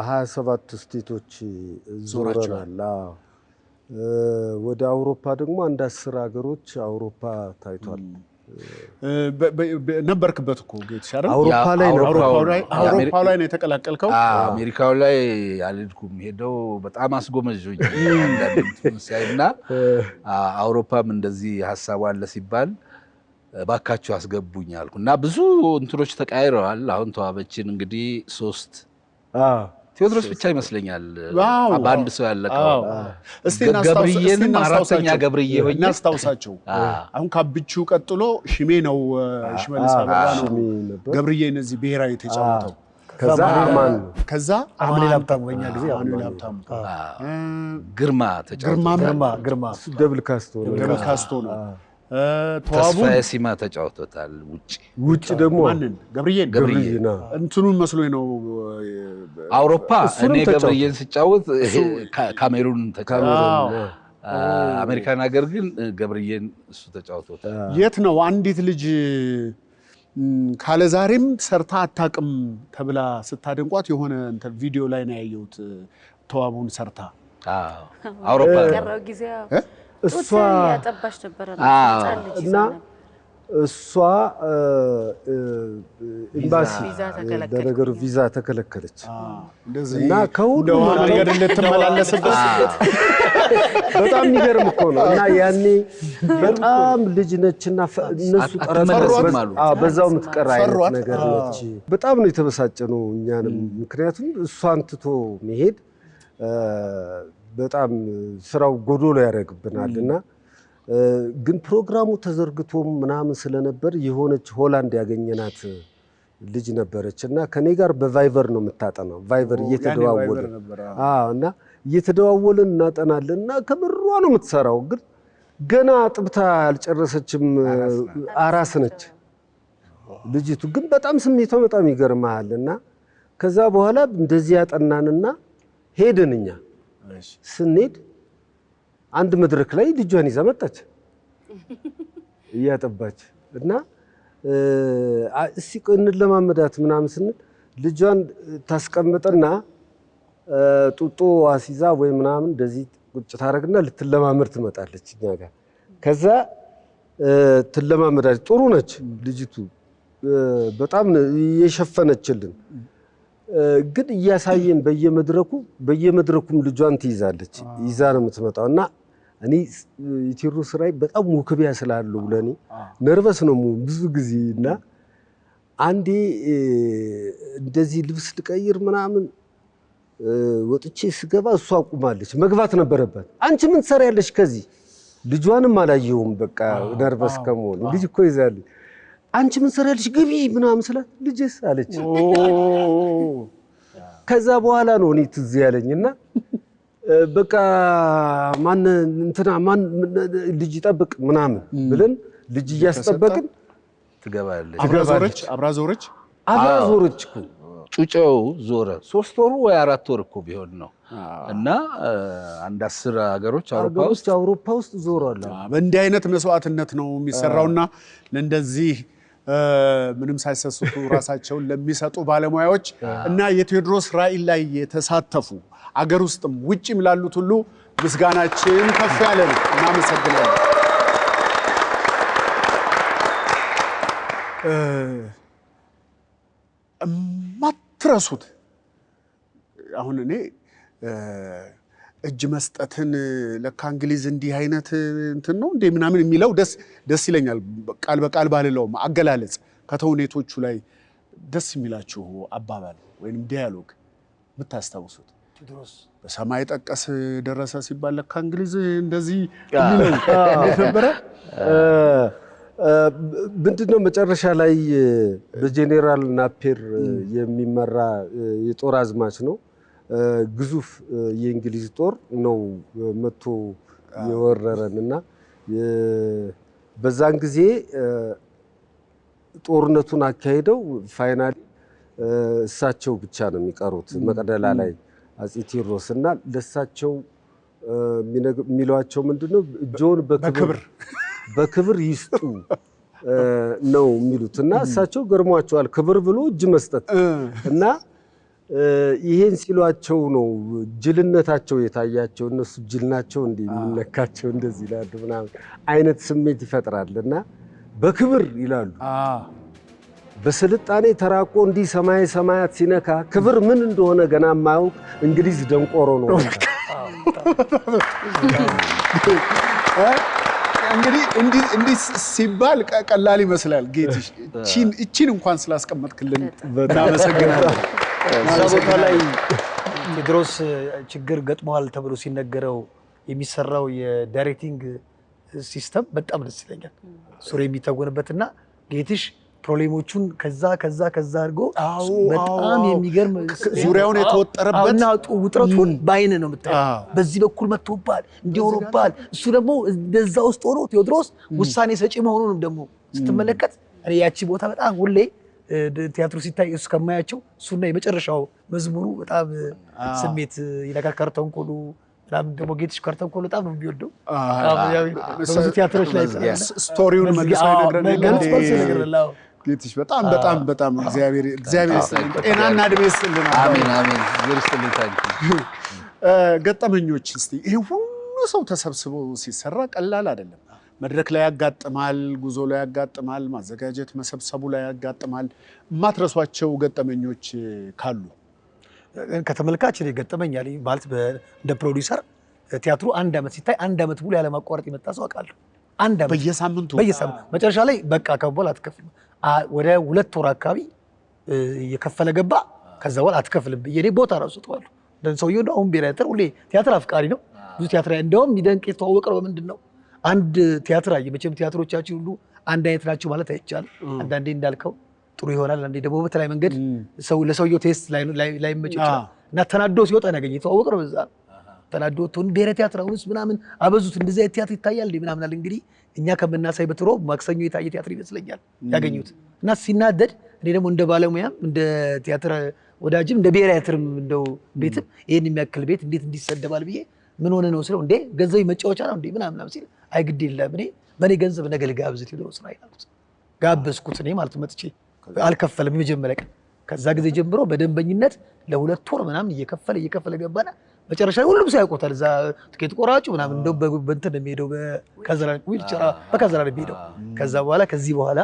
27 ስቴቶች ዞረናል። ወደ አውሮፓ ደግሞ አንድ 10 ሀገሮች አውሮፓ ታይቷል። ነበርክበት እኮ ጌትሽ አይደል? አውሮፓ ላይ ነው የተቀላቀልከው? አሜሪካው ላይ አልሄድኩም። ሄደው በጣም አስጎመዥኝ አንዳንድ ሲያይና አውሮፓም እንደዚህ ሀሳቡ አለ ሲባል ባካችሁ አስገቡኝ አልኩ እና ብዙ እንትኖች ተቃይረዋል። አሁን ተዋበችን እንግዲህ 3 ቴዎድሮስ ብቻ ይመስለኛል በአንድ ሰው ያለቀው። እስቲ ገብርዬን አራተኛ ገብርዬ ሆኜ እናስታውሳቸው። አሁን ካብቹ ቀጥሎ ሽሜ ነው፣ ሽመልስ አበራ ነው ገብርዬ እነዚህ ብሔራዊ የተጫወተው። ከዛ አማኑኤል ሀብታሙ በእኛ ጊዜ አማኑኤል ሀብታሙ፣ ግርማ ተጫወተ። ግርማ ደብል ካስቶ ነው። ተስፋዬ ሲማ ተጫውቶታል። ውጭ ደግሞ ማንን? ገብርዬን እንትኑን መስሎኝ ነው። አውሮፓ እኔ ገብርዬን ሲጫወት ካሜሩን ተጫወተ። አሜሪካን ሀገር ግን ገብርዬን እሱ ተጫውቶታል። የት ነው አንዲት ልጅ ካለ ዛሬም ሰርታ አታውቅም ተብላ ስታደንቋት የሆነ እንትን ቪዲዮ ላይ ነው ያየሁት። ተዋቡን ሰርታ አውሮፓ እሷ ያጠባሽ ነበር እና እሷ ኤምባሲ ለነገሩ ቪዛ ተከለከለች እና ከሁሉ ነገር ልትመላለስበት በጣም የሚገርም እኮ ነው። እና ያኔ በጣም ልጅ ነችና እነሱ በዛው የምትቀር አይነት ነገር ነች። በጣም ነው የተበሳጨነው እኛንም። ምክንያቱም እሷን ትቶ መሄድ በጣም ስራው ጎዶሎ ያደርግብናልና ግን ፕሮግራሙ ተዘርግቶ ምናምን ስለነበር የሆነች ሆላንድ ያገኘናት ልጅ ነበረች እና ከኔ ጋር በቫይቨር ነው የምታጠናው። ቫይቨር እየተደዋወልን እና እየተደዋወልን እናጠናለን እና ከምሯ ነው የምትሰራው። ግን ገና ጥብታ አልጨረሰችም፣ አራስ ነች ልጅቱ። ግን በጣም ስሜቷ በጣም ይገርማል። እና ከዛ በኋላ እንደዚህ ያጠናንና ሄድን። እኛ ስንሄድ አንድ መድረክ ላይ ልጇን ይዛ መጣች እያጠባች እና እስቲ እንለማመዳት ምናምን ስንል ልጇን ታስቀምጥና ጡጦ አሲዛ ወይ ምናምን እንደዚህ ቁጭ ታረግና ልትለማመድ ትመጣለች እኛ ጋር። ከዛ ትለማመዳች። ጥሩ ነች ልጅቱ፣ በጣም የሸፈነችልን። ግን እያሳየን በየመድረኩም ልጇን ትይዛለች፣ ይዛ ነው የምትመጣው። እና እኔ የቴዎድሮስ ራዕይ በጣም ውክቢያ ስላለው ለኔ ነርቨስ ነው ብዙ ጊዜ። እና አንዴ እንደዚህ ልብስ ልቀይር ምናምን ወጥቼ ስገባ እሷ አቁማለች። መግባት ነበረባት። አንቺ ምን ትሰሪያለሽ ከዚህ ልጇንም አላየሁም። በቃ ነርቨስ ከመሆን ልጅ እኮ ይዛል። አንቺ ምን ሰራልሽ ግቢ ምናምን ስላት ልጅስ አለች። ከዛ በኋላ ነው እኔ ትዝ ያለኝና በቃ ማን ልጅ ይጠብቅ ምናምን ብለን ልጅ እያስጠበቅን ትገባለች። አብራዞረች እኮ ጩጬው ዞረ። 3 ወር ወይ 4 ወር እኮ ቢሆን ነው እና አንድ 10 ሀገሮች አውሮፓ ውስጥ ዞሯል። በእንዲህ አይነት መስዋዕትነት ነው የሚሰራውና ለእንደዚህ ምንም ሳይሰስቱ ራሳቸውን ለሚሰጡ ባለሙያዎች እና የቴዎድሮስ ራዕይ ላይ የተሳተፉ አገር ውስጥም ውጭም ላሉት ሁሉ ምስጋናችን ከፍ ያለ ነው። እናመሰግናለን። ማትረሱት አሁን እኔ እጅ መስጠትን ለካ እንግሊዝ እንዲህ አይነት እንትን ነው እንዴ ምናምን የሚለው ደስ ይለኛል። ቃል በቃል ባልለውም አገላለጽ ከተውኔቶቹ ላይ ደስ የሚላችሁ አባባል ወይንም ዲያሎግ ብታስታውሱት። ቴዎድሮስ በሰማይ ጠቀስ ደረሰ ሲባል ለካ እንግሊዝ እንደዚህ የሚለው ነበረ። ምንድነው መጨረሻ ላይ በጄኔራል ናፔር የሚመራ የጦር አዝማች ነው። ግዙፍ የእንግሊዝ ጦር ነው መጥቶ የወረረንና በዛን ጊዜ ጦርነቱን አካሄደው ፋይናሊ እሳቸው ብቻ ነው የሚቀሩት መቅደላ ላይ አፄ ቴዎድሮስ እና ለሳቸው የሚሏቸው ምንድነው እጆን በክብር ይስጡ ነው የሚሉት እና እሳቸው ገርሟቸዋል ክብር ብሎ እጅ መስጠት እና ይሄን ሲሏቸው ነው ጅልነታቸው የታያቸው። እነሱ ጅል ናቸው እንዴ የሚነካቸው እንደዚህ ይላሉ ምናምን አይነት ስሜት ይፈጥራልና በክብር ይላሉ። በስልጣኔ ተራቆ እንዲህ ሰማያት ሲነካ ክብር ምን እንደሆነ ገና ማያውቅ እንግሊዝ ደንቆሮ ነው። እንግዲህ እንዲህ ሲባል ቀላል ይመስላል። ጌትሽ እቺን እንኳን ስላስቀመጥክልን እናመሰግናለን። እዛ ቦታ ላይ ቴዎድሮስ ችግር ገጥሟል ተብሎ ሲነገረው የሚሰራው የዳይሬክቲንግ ሲስተም በጣም ደስ ይለኛል። ሱሬ የሚተወንበትና ጌትሽ ፕሮብሌሞቹን ከዛ አድርጎ በጣም የሚገርም ዙሪያውን የተወጠረበት ውጥረቱን በአይን ነው የምታየው። በዚህ በኩል መጥቶባል እንዲሆኑባል እሱ ደግሞ እንደዛ ውስጥ ሆኖ ቴዎድሮስ ውሳኔ ሰጪ መሆኑንም ደግሞ ስትመለከት እኔ ያቺ ቦታ በጣም ሁሌ ቲያትሩ ሲታይ እሱ ከማያቸው እሱና የመጨረሻው መዝሙሩ በጣም ስሜት ይነካካል። ተንኮሉ በጣም ደግሞ ጌትሽ ከርተንኮሉ በጣም ነው የሚወደው። ብዙ ቲያትሮች ላይ ስቶሪውን መልሰው ይነግረናል። ጌትሽ በጣም እግዚአብሔር ይስጥልን፣ ጤናና እድሜ ይስጥልን። አሜን አሜን። እግዚአብሔር ይስጥልን። ገጠመኞች እስቲ ይሄ ሁሉ ሰው ተሰብስቦ ሲሰራ ቀላል አይደለም። መድረክ ላይ ያጋጥማል፣ ጉዞ ላይ ያጋጥማል፣ ማዘጋጀት መሰብሰቡ ላይ ያጋጥማል። የማትረሷቸው ገጠመኞች ካሉ ከተመልካች ገጠመኛል ማለት እንደ ፕሮዲውሰር ቲያትሩ 1 ዓመት ሲታይ 1 ዓመት ሙሉ ያለ ማቋረጥ የመጣ ሰው አውቃለሁ። 1 ዓመት በየሳምንቱ መጨረሻ ላይ በቃ ከበኋላ አትከፍልም ወደ 2 ወር አካባቢ እየከፈለ ገባ። ከዛ በኋላ አትከፍልም ብዬ እኔ ቦታ ራሱ ተዋለሁ። ሰውዬው ነው አሁን ብሔራዊ ቲያትር ሁሌ ቲያትር አፍቃሪ ነው። ብዙ ቲያትር እንደውም ይደንቅ የተዋወቀው በምንድን ነው አንድ ቲያትር አየ። መቼም ቲያትሮቻችን ሁሉ አንድ አይነት ናቸው ማለት አይቻልም። አንዳንዴ እንዳልከው ጥሩ ይሆናል፣ አንዴ ደግሞ በተለያየ መንገድ ለሰውየው ቴስት ላይ መጭ ይችላል እና ተናዶ ሲወጣ ያገኘ የተዋወቀው በዛ ተናዶ ቶን ብሔራዊ ቲያትር አሁንስ ምናምን አበዙት እንደዚህ አይነት ቲያትር ይታያል ምናምን አለ። እንግዲህ እኛ ከምናሳይ በትሮ ማክሰኞ የታየ ቲያትር ይመስለኛል ያገኙት እና ሲናደድ እኔ ደግሞ እንደ ባለሙያም እንደ ቲያትር ወዳጅም እንደ ብሔራዊ ቲያትርም እንደው ቤትም ይሄን የሚያክል ቤት እንዴት እንዲሰደባል ብዬ ምን ሆነ ነው ስለው እንዴ ገንዘብ መጫወቻ ነው እንዴ ምናምን ሲል አይ ግድ የለም እኔ በኔ ገንዘብ ነገ ልጋብዝ ቴዎድሮስ ነው ያልኩት። ጋበዝኩት እኔ ማለት መጥቼ አልከፈለም የመጀመሪያ ቀን። ከዛ ጊዜ ጀምሮ በደንበኝነት ለ2 ወር ምናምን እየከፈለ ገባና መጨረሻ ላይ ሁሉም ሰው ያውቆታል። እዛ ትኬት ቆራጩ ምናምን እንደው በእንትን ነው የሚሄደው በካዘራ ዊልቸራ በካዘራ ነው የሚሄደው። ከዛ በኋላ ከዚህ በኋላ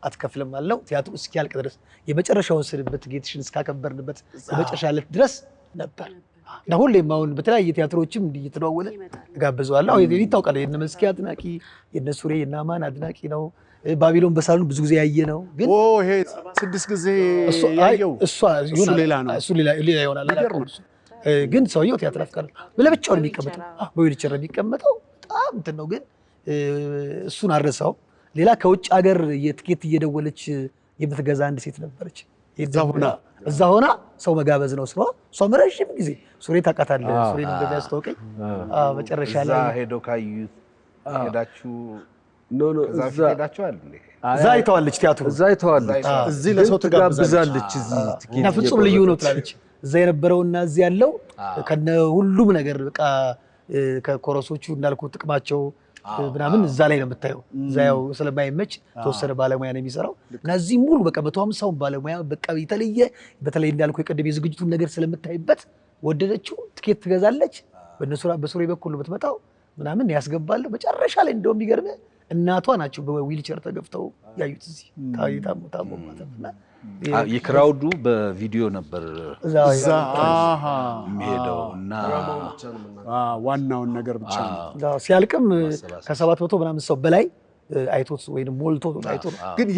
አትከፍልም አለው። ቲያትሩ እስኪያልቅ ድረስ የመጨረሻውን ስንበት ጌትሽን እስካከበርንበት የመጨረሻ ዕለት ድረስ ነበር እና ሁሌም አሁን በተለያየ ቲያትሮችም እየተደዋወለ ጋብዘዋለሁ። አሁን ይታወቃል የነ መስኪ አድናቂ የነ ሱሬ የነ አማን አድናቂ ነው። ባቢሎን በሳሎን ብዙ ጊዜ ያየ ነው። ግን ይሄ 6 ጊዜ ያየው እሱ ሌላ ነው። እሱ ሌላ ይሆናል አላውቅም። ግን ሰውየው ቲያትር አፍቃሪ ለብቻው ነው የሚቀመጠው። በዊልቸር ነው የሚቀመጠው። በጣም እንትን ነው። ግን እሱን አረሳው። ሌላ ከውጭ ሀገር የትኬት እየደወለች የምትገዛ አንድ ሴት ነበረች። እዛ ሆና ሰው መጋበዝ ነው ስራዋ። እሷም ረዥም ጊዜ ሱሬ ታውቃታለህ፣ ሱሬን እንደሚያስተዋውቀኝ መጨረሻ ላይ ሄደው ካዩት ሄዳችሁ እዛ ሄዳችኋል እንዴ? እዛ አይተዋለች፣ ቲያትሩ እዛ አይተዋለች። እዚህ ለሰው ትጋብዛለች። እዚህ ትኬት እና ፍጹም ልዩ ነው ትላለች። እዛ የነበረውና እዚህ ያለው ከነ ሁሉም ነገር በቃ ከኮረሶቹ እንዳልኩ ጥቅማቸው ምናምን እዛ ላይ ነው የምታየው። እዛ ያው ስለማይመች ተወሰነ ባለሙያ ነው የሚሰራው። እና እዚህ ሙሉ በቃ 150 ባለሙያ በቃ የተለየ በተለይ እንዳልኩ የቀደም የዝግጅቱን ነገር ስለምታይበት ወደደችው። ትኬት ትገዛለች። በሱሬ በኩል የምትመጣው ምናምን ያስገባል። መጨረሻ ላይ እንደውም የሚገርምህ እናቷ ናቸው በዊልቸር ተገፍተው ያዩት እዚህ ታሞ ማተና የክራውዱ በቪዲዮ ነበር እዛ የሚሄደው እና ዋናውን ነገር ብቻ ነው። ሲያልቅም ከ700 ምናምን ሰው በላይ አይቶት ወይም ሞልቶ አይቶ ግን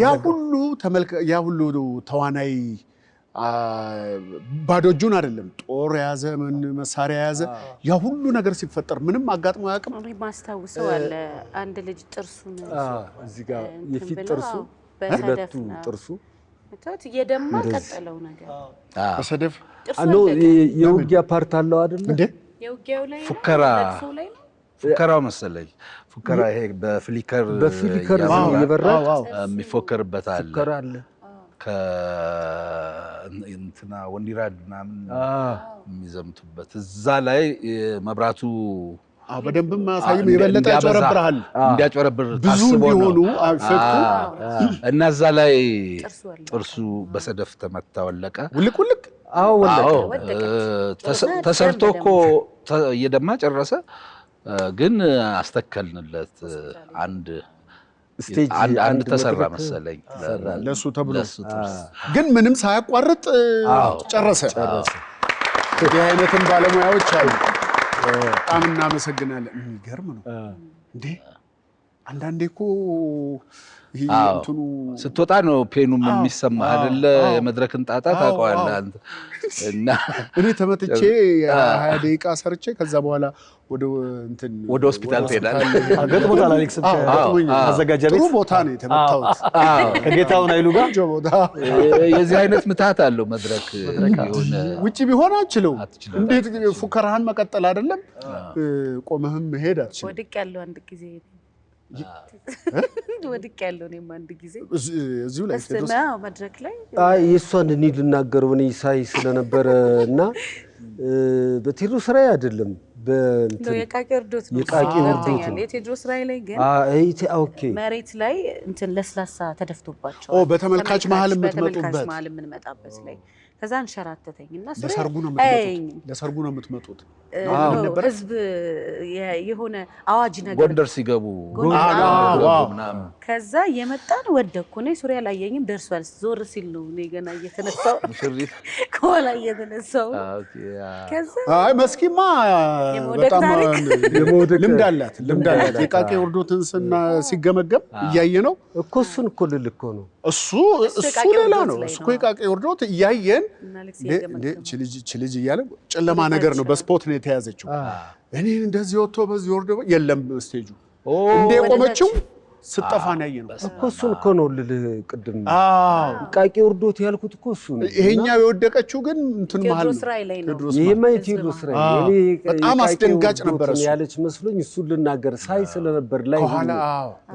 ያ ሁሉ ተዋናይ ባዶ እጁን አይደለም። ጦር የያዘ ምን መሳሪያ የያዘ ያ ሁሉ ነገር ሲፈጠር ምንም አጋጥሞ ያውቅም። እኔ ማስታውሰው አለ አንድ ልጅ ጥርሱን እዚህ ጋር የፊት ጥርሱ ሁለቱ ጥርሱ የደማ ቀጠለው ነገር በሰደፍ የውጊያ ፓርት አለው አይደል እንዴ? የውጊያው ላይ ፉከራው መሰለኝ። ፉከራ ይሄ በፍሊከር እየበራ የሚፎከርበት አለ። ፉከራ አለ እንትና ወንዲራድ ምናምን የሚዘምቱበት እዛ ላይ መብራቱ በደንብም ማሳይም የበለጠ ያጨረብራል እንዲያጨረብር ብዙ እንዲሆኑ አፈክቱ እና እዛ ላይ ጥርሱ በሰደፍ ተመታ፣ ወለቀ። ውልቅ ተሰርቶ እኮ እየደማ ጨረሰ። ግን አስተከልንለት አንድ ተሰራ መሰለኝ ለሱ ተብሎ ግን ምንም ሳያቋርጥ ጨረሰ። እንዲህ አይነትም ባለሙያዎች አሉ። በጣም እናመሰግናለን። የሚገርም ነው እንዴ! አንዳንዴ እኮ ይሄ እንትኑ ስትወጣ ነው ፔኑም የሚሰማ አይደለ? የመድረክን ጣጣ ታውቀዋለህ አንተ። እና እኔ ተመትቼ 20 ደቂቃ ሰርቼ ከዛ በኋላ ወደ ሆስፒታል ትሄዳለህ። ገጥሞታል አሌክስ አዘጋጃ ቤት ጥሩ ቦታ ነው የተመታሁት ከጌታውን ኃይሉ ጋር ቦታ። የዚህ አይነት ምታት አለው መድረክ። የሆነ ውጪ ቢሆን አትችለው። እንዴት ፉከራህን መቀጠል አይደለም ቆመህም መሄድ አትችልም። ወድቅ ያለው አንድ ጊዜ ወድቅ ያለው እኔም አንድ ጊዜ እዚሁ ላይ መድረክ ላይ የእሷን እኔ ልናገረው እኔ ሳይ ስለነበረ እና በቴዎድሮስ ራዕይ አይደለም የቃቂ እርዶት ነው። የቴዎድሮስ ራዕይ ላይ ግን መሬት ላይ እንትን ለስላሳ ተደፍቶባቸው በተመልካች መሀል የምንመጣበት ላይ ከዛ አንሸራተተኝ እና ለሰርጉ ነው የምትመጡት። ህዝብ የሆነ አዋጅ ነገር ጎንደር ሲገቡ ከዛ የመጣን ወደኩ። እኔ ሱሪያ አላየኝም፣ ደርሷል። ዞር ሲል ነው እኔ ገና እየተነሳው ከኋላ እየተነሳው። ከዛ መስኪማ በጣም ልምድ አላት። የቃቂ ውርዶትን ሲገመገም እያየ ነው እኮ። እሱን እኮ ልል እኮ ነው እሱ ሌላ ነው። እሱ እኮ የቃቂ ውርዶት እያየን ልጅ እያለ ጨለማ ነገር ነው። በስፖት ነው የተያዘችው። እኔ እንደዚህ ወጥቶ በዚህ ወርዶ የለም ስቴጁ እንደ ቆመችው ስጠፋ ነው ያየነው እኮ። እሱን እኮ ነው ልልህ ቅድም ቃቂ ውርዶት ያልኩት እኮ እሱ ነው። ይሄኛው የወደቀችው ግን እንትን መሀል ይሄማ የቴዎድሮስ ራዕይ እኔ በጣም አስደንጋጭ ነበር እሱ ያለች መስሎኝ እሱን ልናገር ሳይ ስለነበር ላይ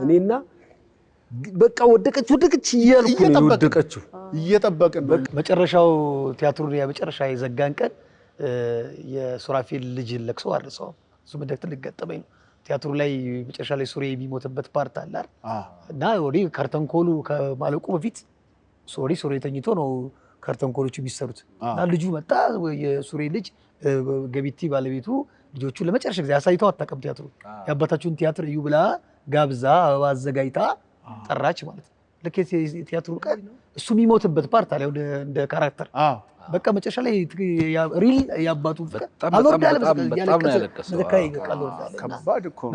እኔና በቃ ወደቀች እያልኩ ነው የወደቀችው። እየጠበቅን መጨረሻው ቲያትሩን የመጨረሻ የዘጋን ቀን የሱራፌል ልጅ ለቅሶ አርሰው እሱ መደክት ልገጠመኝ ነው። ቲያትሩ ላይ መጨረሻ ላይ ሱሬ የሚሞትበት ፓርት አለ እና ወዲህ ከርተንኮሉ ከማለቁ በፊት ሱሬ ተኝቶ ነው ከርተንኮሎቹ የሚሰሩት እና ልጁ መጣ። የሱሬ ልጅ ገቢቲ ባለቤቱ ልጆቹ ለመጨረሻ ጊዜ አሳይተው አታውቅም። ቲያትሩ የአባታችሁን ቲያትር እዩ ብላ ጋብዛ አበባ አዘጋጅታ ጠራች ማለት ነው። ልክ የቲያትሩ ቀን እሱ የሚሞትበት ፓርት አለ እንደ ካራክተር በቃ መጨረሻ ላይ ሪል ያባቱ ፍቅር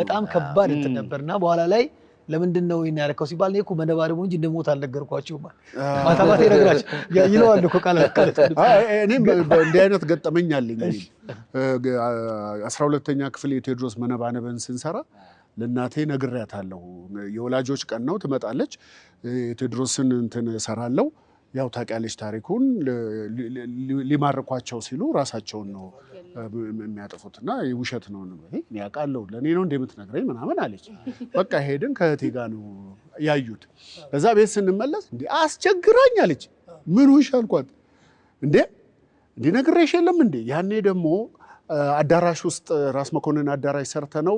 በጣም ከባድ እንትን ነበርና በኋላ ላይ ለምንድን ነው ይሄን ያደረከው ሲባል እኔ እኮ መነባረቡ እንጂ እንደሞት አልነገርኳቸውም። ማታ ማታ ይነግራቸው ይለዋል እኮ ቃል እኔም እንዲህ አይነት ገጠመኝ አለኝ። 12ኛ ክፍል የቴዎድሮስ መነባነብን ስንሰራ ለእናቴ ነግሬያታለሁ። የወላጆች ቀን ነው ትመጣለች። ቴዎድሮስን እንትን እሰራለሁ። ያው ታውቂያለሽ ታሪኩን ሊማርኳቸው ሲሉ ራሳቸውን ነው የሚያጠፉትና ውሸት ነው እኔ አውቃለሁ ለእኔ ነው እንደምትነግረኝ ምናምን አለች። በቃ ሄድን ከእህቴ ጋር ነው ያዩት። ከዛ ቤት ስንመለስ እንዴ አስቸግራኝ አለች። ምን ሆንሽ አልኳት። እንዴ ነግሬሽ የለም እንዴ? ያኔ ደግሞ አዳራሽ ውስጥ ራስ መኮንን አዳራሽ ሰርተ ነው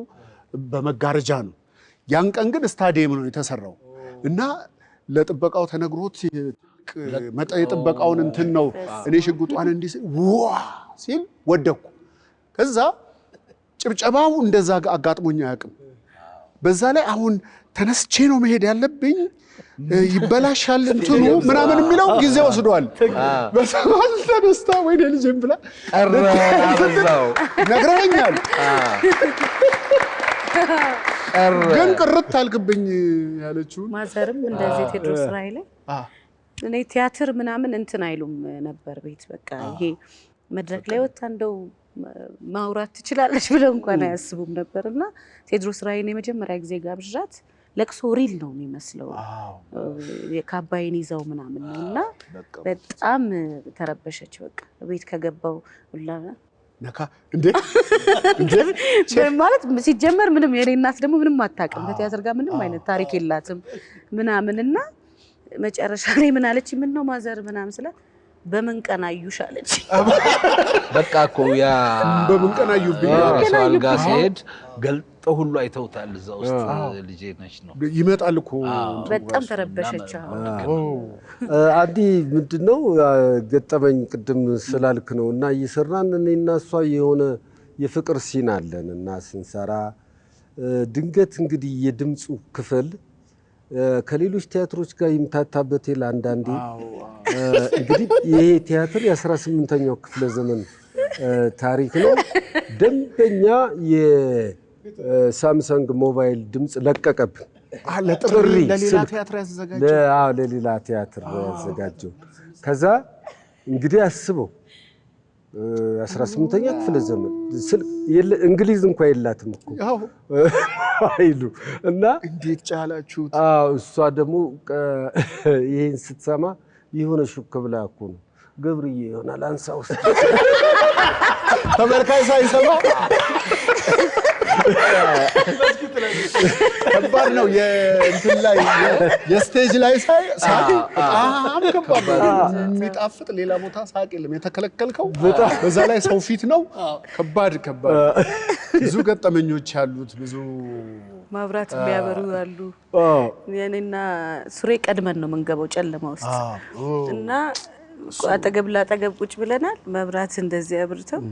በመጋረጃ ነው። ያን ቀን ግን ስታዲየም ነው የተሰራው እና ለጥበቃው ተነግሮት የጥበቃውን እንትን ነው እኔ ሽጉጧን እንዲህ ዋ ሲል ወደኩ። ከዛ ጭብጨባው እንደዛ አጋጥሞኝ አያውቅም። በዛ ላይ አሁን ተነስቼ ነው መሄድ ያለብኝ ይበላሻል እንትኑ ምናምን የሚለው ጊዜ ወስዷል። በሰማል ተነስታ ወይኔ ልጅም ብላ ነግረኸኛል ግን ቅርት አልክብኝ ያለችው ማዘርም እንደዚህ ቴዎድሮስ ራዕይ ላይ እኔ ቲያትር ምናምን እንትን አይሉም ነበር ቤት በቃ ይሄ መድረክ ላይ ወጣ እንደው ማውራት ትችላለች ብለው እንኳን አያስቡም ነበርና ቴዎድሮስ ራዕይን የመጀመሪያ ጊዜ ጋብዣት ለቅሶ ሪል ነው የሚመስለው የካባይን ይዘው ምናምን ነውና በጣም ተረበሸች። በቃ ቤት ከገባው ሁላ ነካ እንዴ ማለት ሲጀመር ምንም የኔ እናት ደግሞ ምንም አታውቅም ከቲያትር ጋር ምንም አይነት ታሪክ የላትም ምናምንና መጨረሻ ላይ ምን አለች? ምን ነው ማዘር ምናምን ስለ በምን ቀን አዩሽ አለች። በቃ እኮ ያ በምን ቀን አዩብኝ ራሱ አልጋ ሲሄድ ገልጠው ሁሉ አይተውታል። እዛ ውስጥ ልጄ ነች ነው ይመጣል እኮ በጣም ተረበሸች። አዲ ምንድነው ገጠመኝ ቅድም ስላልክ ነው እና እየሰራን እኔና እሷ የሆነ የፍቅር ሲን አለን እና ስንሰራ ድንገት እንግዲህ የድምፁ ክፍል ከሌሎች ቲያትሮች ጋር ይምታታበት አንዳንዴ እንግዲህ ይሄ ቲያትር የ18ኛው ክፍለ ዘመን ታሪክ ነው። ደንበኛ የሳምሰንግ ሞባይል ድምፅ ለቀቀብን። ለጥሪ ለሌላ ቲያትር ያዘጋጀው ለሌላ ቲያትር ያዘጋጀው። ከዛ እንግዲህ አስበው 18ኛ ክፍለ ዘመን እንግሊዝ እንኳን የላትም እኮ አይሉ እና እንዴት ቻላችሁት? እሷ ደግሞ ይሄን ስትሰማ የሆነ ሹክ ብላ እኮ ነው ገብርዬ ይሆናል አንሳው ተመልካይ ሳይሰማ ከባድ ነው። የእንትን ላይ የስቴጅ ላይ ሳቅ በጣም ከባድ ነው። የሚጣፍጥ ሌላ ቦታ ሳቅ የለም። የተከለከልከው በዛ ላይ ሰው ፊት ነው። ከባድ ብዙ ገጠመኞች ያሉት ብዙ ማብራት የሚያበሩ አሉ። የኔና ሱሬ ቀድመን ነው መንገባው ጨለማ ውስጥ እና አጠገብ ላጠገብ ቁጭ ብለናል። መብራት እንደዚህ አብርተው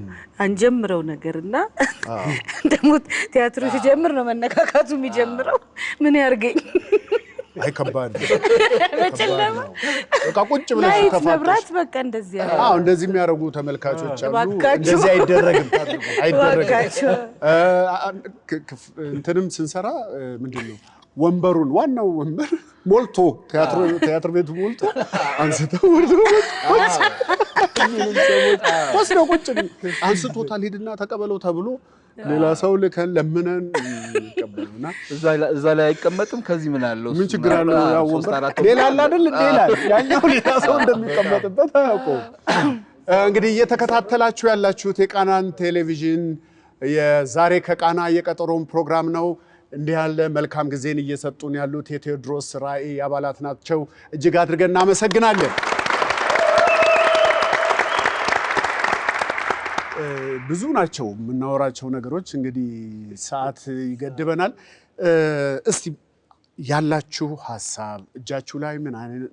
አንጀምረው ነገርና ደግሞ ቲያትሩ ሲጀምር ነው መነካካቱ የሚጀምረው። ምን ያርገኝ? አይ ከባድ በጨለማ በቃ ቁጭ ብለሽ ተፋጠሽ መብራት በቃ እንደዚህ እንደዚህ የሚያደርጉ ተመልካቾች አሉ። እንደዚህ አይደረግም። እንትንም ስንሰራ ምንድነው ወንበሩን ዋናው ወንበር ሞልቶ ቲያትር ቤቱ ሞልቶ አንስተው ወስደው ቁጭ አንስቶታል። ሂድና ተቀበለው ተብሎ ሌላ ሰው ልከን ለምነን ይቀበሉና እዛ ላይ አይቀመጥም። ከዚህ ምን አለው? ምን ችግር አለው? ያው ወንበር ሌላ አለ አይደል? ሌላ ያኛው ሌላ ሰው እንደሚቀመጥበት አያውቁም። እንግዲህ እየተከታተላችሁ ያላችሁት የቃናን ቴሌቪዥን የዛሬ ከቃና የቀጠሮን ፕሮግራም ነው። እንዲህ ያለ መልካም ጊዜን እየሰጡን ያሉት የቴዎድሮስ ራዕይ አባላት ናቸው። እጅግ አድርገን እናመሰግናለን። ብዙ ናቸው የምናወራቸው ነገሮች፣ እንግዲህ ሰዓት ይገድበናል። እስቲ ያላችሁ ሀሳብ እጃችሁ ላይ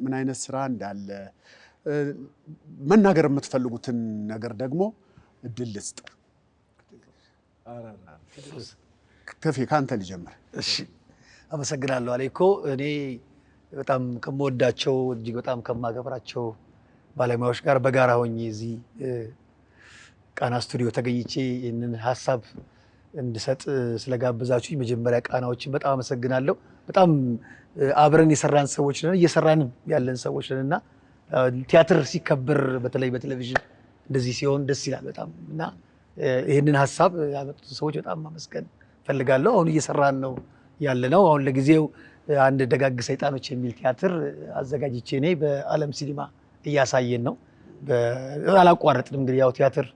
ምን አይነት ስራ እንዳለ መናገር የምትፈልጉትን ነገር ደግሞ እድል ልስጥ። ተፌ ካንተ ልጀምር። እሺ፣ አመሰግናለሁ አሌኮ። እኔ በጣም ከምወዳቸው እጅግ በጣም ከማገብራቸው ባለሙያዎች ጋር በጋራ ሆኜ እዚህ ቃና ስቱዲዮ ተገኝቼ ይህንን ሀሳብ እንድሰጥ ስለጋበዛችሁ መጀመሪያ ቃናዎችን በጣም አመሰግናለሁ። በጣም አብረን የሰራን ሰዎች ነን፣ እየሰራንም ያለን ሰዎች ነን እና ቲያትር ሲከበር በተለይ በቴሌቪዥን እንደዚህ ሲሆን ደስ ይላል በጣም እና ይህንን ሀሳብ ያመጡት ሰዎች በጣም ማመስገን ፈልጋለሁ። አሁን እየሰራን ነው ያለነው። አሁን ለጊዜው አንድ ደጋግ ሰይጣኖች የሚል ቲያትር አዘጋጅቼ እኔ በዓለም ሲኒማ እያሳየን ነው። አላቋረጥንም። እንግዲህ ያው ቲያትር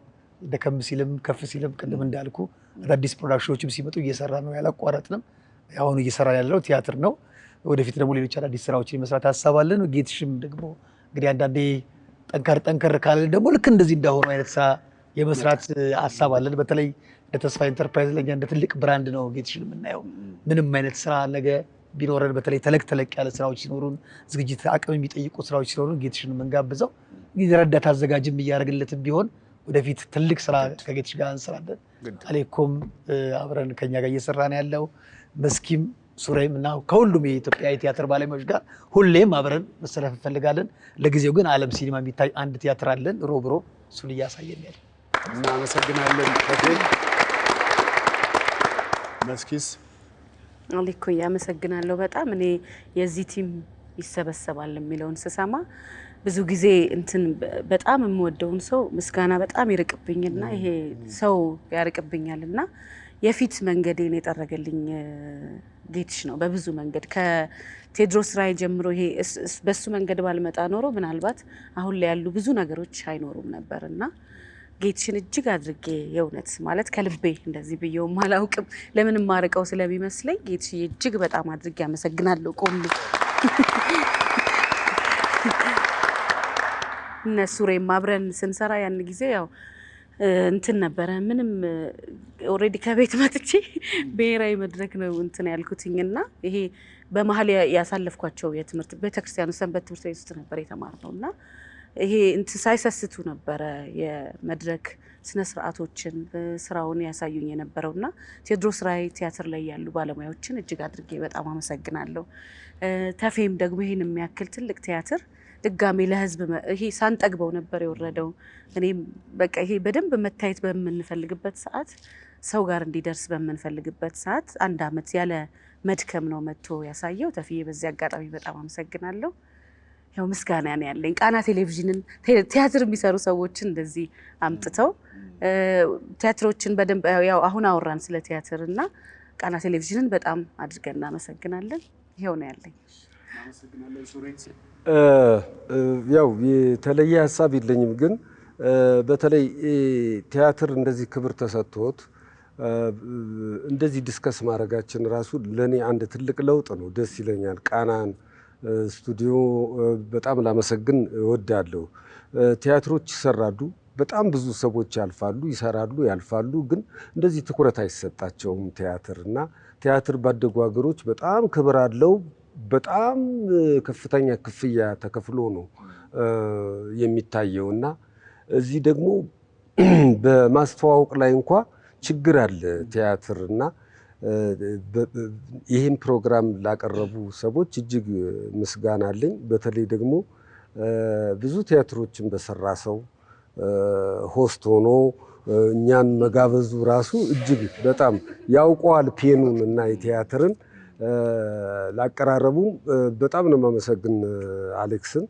ደከም ሲልም ከፍ ሲልም ቅድም እንዳልኩ አዳዲስ ፕሮዳክሽኖችም ሲመጡ እየሰራ ነው ያላቋረጥንም። አሁን እየሰራ ያለው ቲያትር ነው። ወደፊት ደግሞ ሌሎች አዳዲስ ስራዎችን የመስራት ሀሳብ አለን። ጌትሽም ደግሞ እንግዲህ አንዳንዴ ጠንከር ካለ ደግሞ ልክ እንደዚህ እንዳሆኑ አይነት ስራ የመስራት ሀሳብ አለን። በተለይ እንደ ተስፋ ኢንተርፕራይዝ ለኛ እንደ ትልቅ ብራንድ ነው ጌትሽን የምናየው። ምንም አይነት ስራ ነገ ቢኖረን በተለይ ተለቅ ያለ ስራዎች ሲኖሩን ዝግጅት አቅም የሚጠይቁ ስራዎች ሲኖሩን ጌትሽን የምንጋብዘው እንግዲህ ረዳት አዘጋጅም እያደረግለትም ቢሆን ወደፊት ትልቅ ስራ ከጌትሽ ጋር እንሰራለን። አሌኮም አብረን ከኛ ጋር እየሰራ ነው ያለው። መስኪም ሱሬም እና ከሁሉም የኢትዮጵያ የቲያትር ባለሙያዎች ጋር ሁሌም አብረን መሰለፍ እንፈልጋለን። ለጊዜው ግን ዓለም ሲኒማ የሚታይ አንድ ቲያትር አለን ሮብ እሱን እያሳየን ያለ። እናመሰግናለን። መስኪስ አሊኮ ያመሰግናለሁ በጣም። እኔ የዚህ ቲም ይሰበሰባል የሚለውን ስሰማ ብዙ ጊዜ እንትን በጣም የምወደውን ሰው ምስጋና በጣም ይርቅብኝና ይሄ ሰው ያርቅብኛልና የፊት መንገዴን የጠረገልኝ ጌትሽ ነው በብዙ መንገድ። ከቴዎድሮስ ራዕይ ጀምሮ ይሄ በሱ መንገድ ባልመጣ ኖሮ ምናልባት አሁን ላይ ያሉ ብዙ ነገሮች አይኖሩም ነበርና ጌትሽን እጅግ አድርጌ የእውነት ማለት ከልቤ እንደዚህ ብየውም አላውቅም ለምን ማርቀው ስለሚመስለኝ ጌትሽ እጅግ በጣም አድርጌ አመሰግናለሁ። ቆም እነሱ ሬም አብረን ስንሰራ ያን ጊዜ ያው እንትን ነበረ ምንም ኦሬዲ ከቤት መጥቼ ብሔራዊ መድረክ ነው እንትን ያልኩትኝና ይሄ በመሀል ያሳለፍኳቸው የትምህርት ቤተክርስቲያኑ ሰንበት ትምህርት ቤት ውስጥ ነበር የተማርነውና ይሄ እንትን ሳይሰስቱ ነበረ የመድረክ ስነ ስርዓቶችን ስራውን ያሳዩኝ የነበረውና ቴዎድሮስ ራዕይ ቲያትር ላይ ያሉ ባለሙያዎችን እጅግ አድርጌ በጣም አመሰግናለሁ። ተፌም ደግሞ ይሄን የሚያክል ትልቅ ቲያትር ድጋሜ ለህዝብ ይሄ ሳንጠግበው ነበር የወረደው። እኔም በቃ ይሄ በደንብ መታየት በምንፈልግበት ሰዓት ሰው ጋር እንዲደርስ በምንፈልግበት ሰዓት አንድ አመት ያለ መድከም ነው መጥቶ ያሳየው። ተፍዬ በዚህ አጋጣሚ በጣም አመሰግናለሁ። ያው ምስጋና ነው ያለኝ። ቃና ቴሌቪዥንን ቲያትር የሚሰሩ ሰዎችን እንደዚህ አምጥተው ቲያትሮችን በደንብ ያው አሁን አወራን ስለ ቲያትር እና ቃና ቴሌቪዥንን በጣም አድርገን እናመሰግናለን። ይሄው ነው ያለኝ። ያው የተለየ ሀሳብ የለኝም፣ ግን በተለይ ቲያትር እንደዚህ ክብር ተሰጥቶት እንደዚህ ዲስከስ ማድረጋችን ራሱ ለኔ አንድ ትልቅ ለውጥ ነው። ደስ ይለኛል። ቃናን ስቱዲዮ በጣም ላመሰግን እወዳለሁ። ቲያትሮች ይሰራሉ፣ በጣም ብዙ ሰዎች ያልፋሉ፣ ይሰራሉ፣ ያልፋሉ፣ ግን እንደዚህ ትኩረት አይሰጣቸውም ቲያትር እና ቲያትር ባደጉ ሀገሮች በጣም ክብር አለው። በጣም ከፍተኛ ክፍያ ተከፍሎ ነው የሚታየው እና እዚህ ደግሞ በማስተዋወቅ ላይ እንኳ ችግር አለ ቲያትር እና ይህን ፕሮግራም ላቀረቡ ሰዎች እጅግ ምስጋና አለኝ። በተለይ ደግሞ ብዙ ቲያትሮችን በሰራ ሰው ሆስት ሆኖ እኛን መጋበዙ ራሱ እጅግ በጣም ያውቀዋል ፔኑን እና የቲያትርን ላቀራረቡ በጣም ነው የማመሰግን አሌክስን።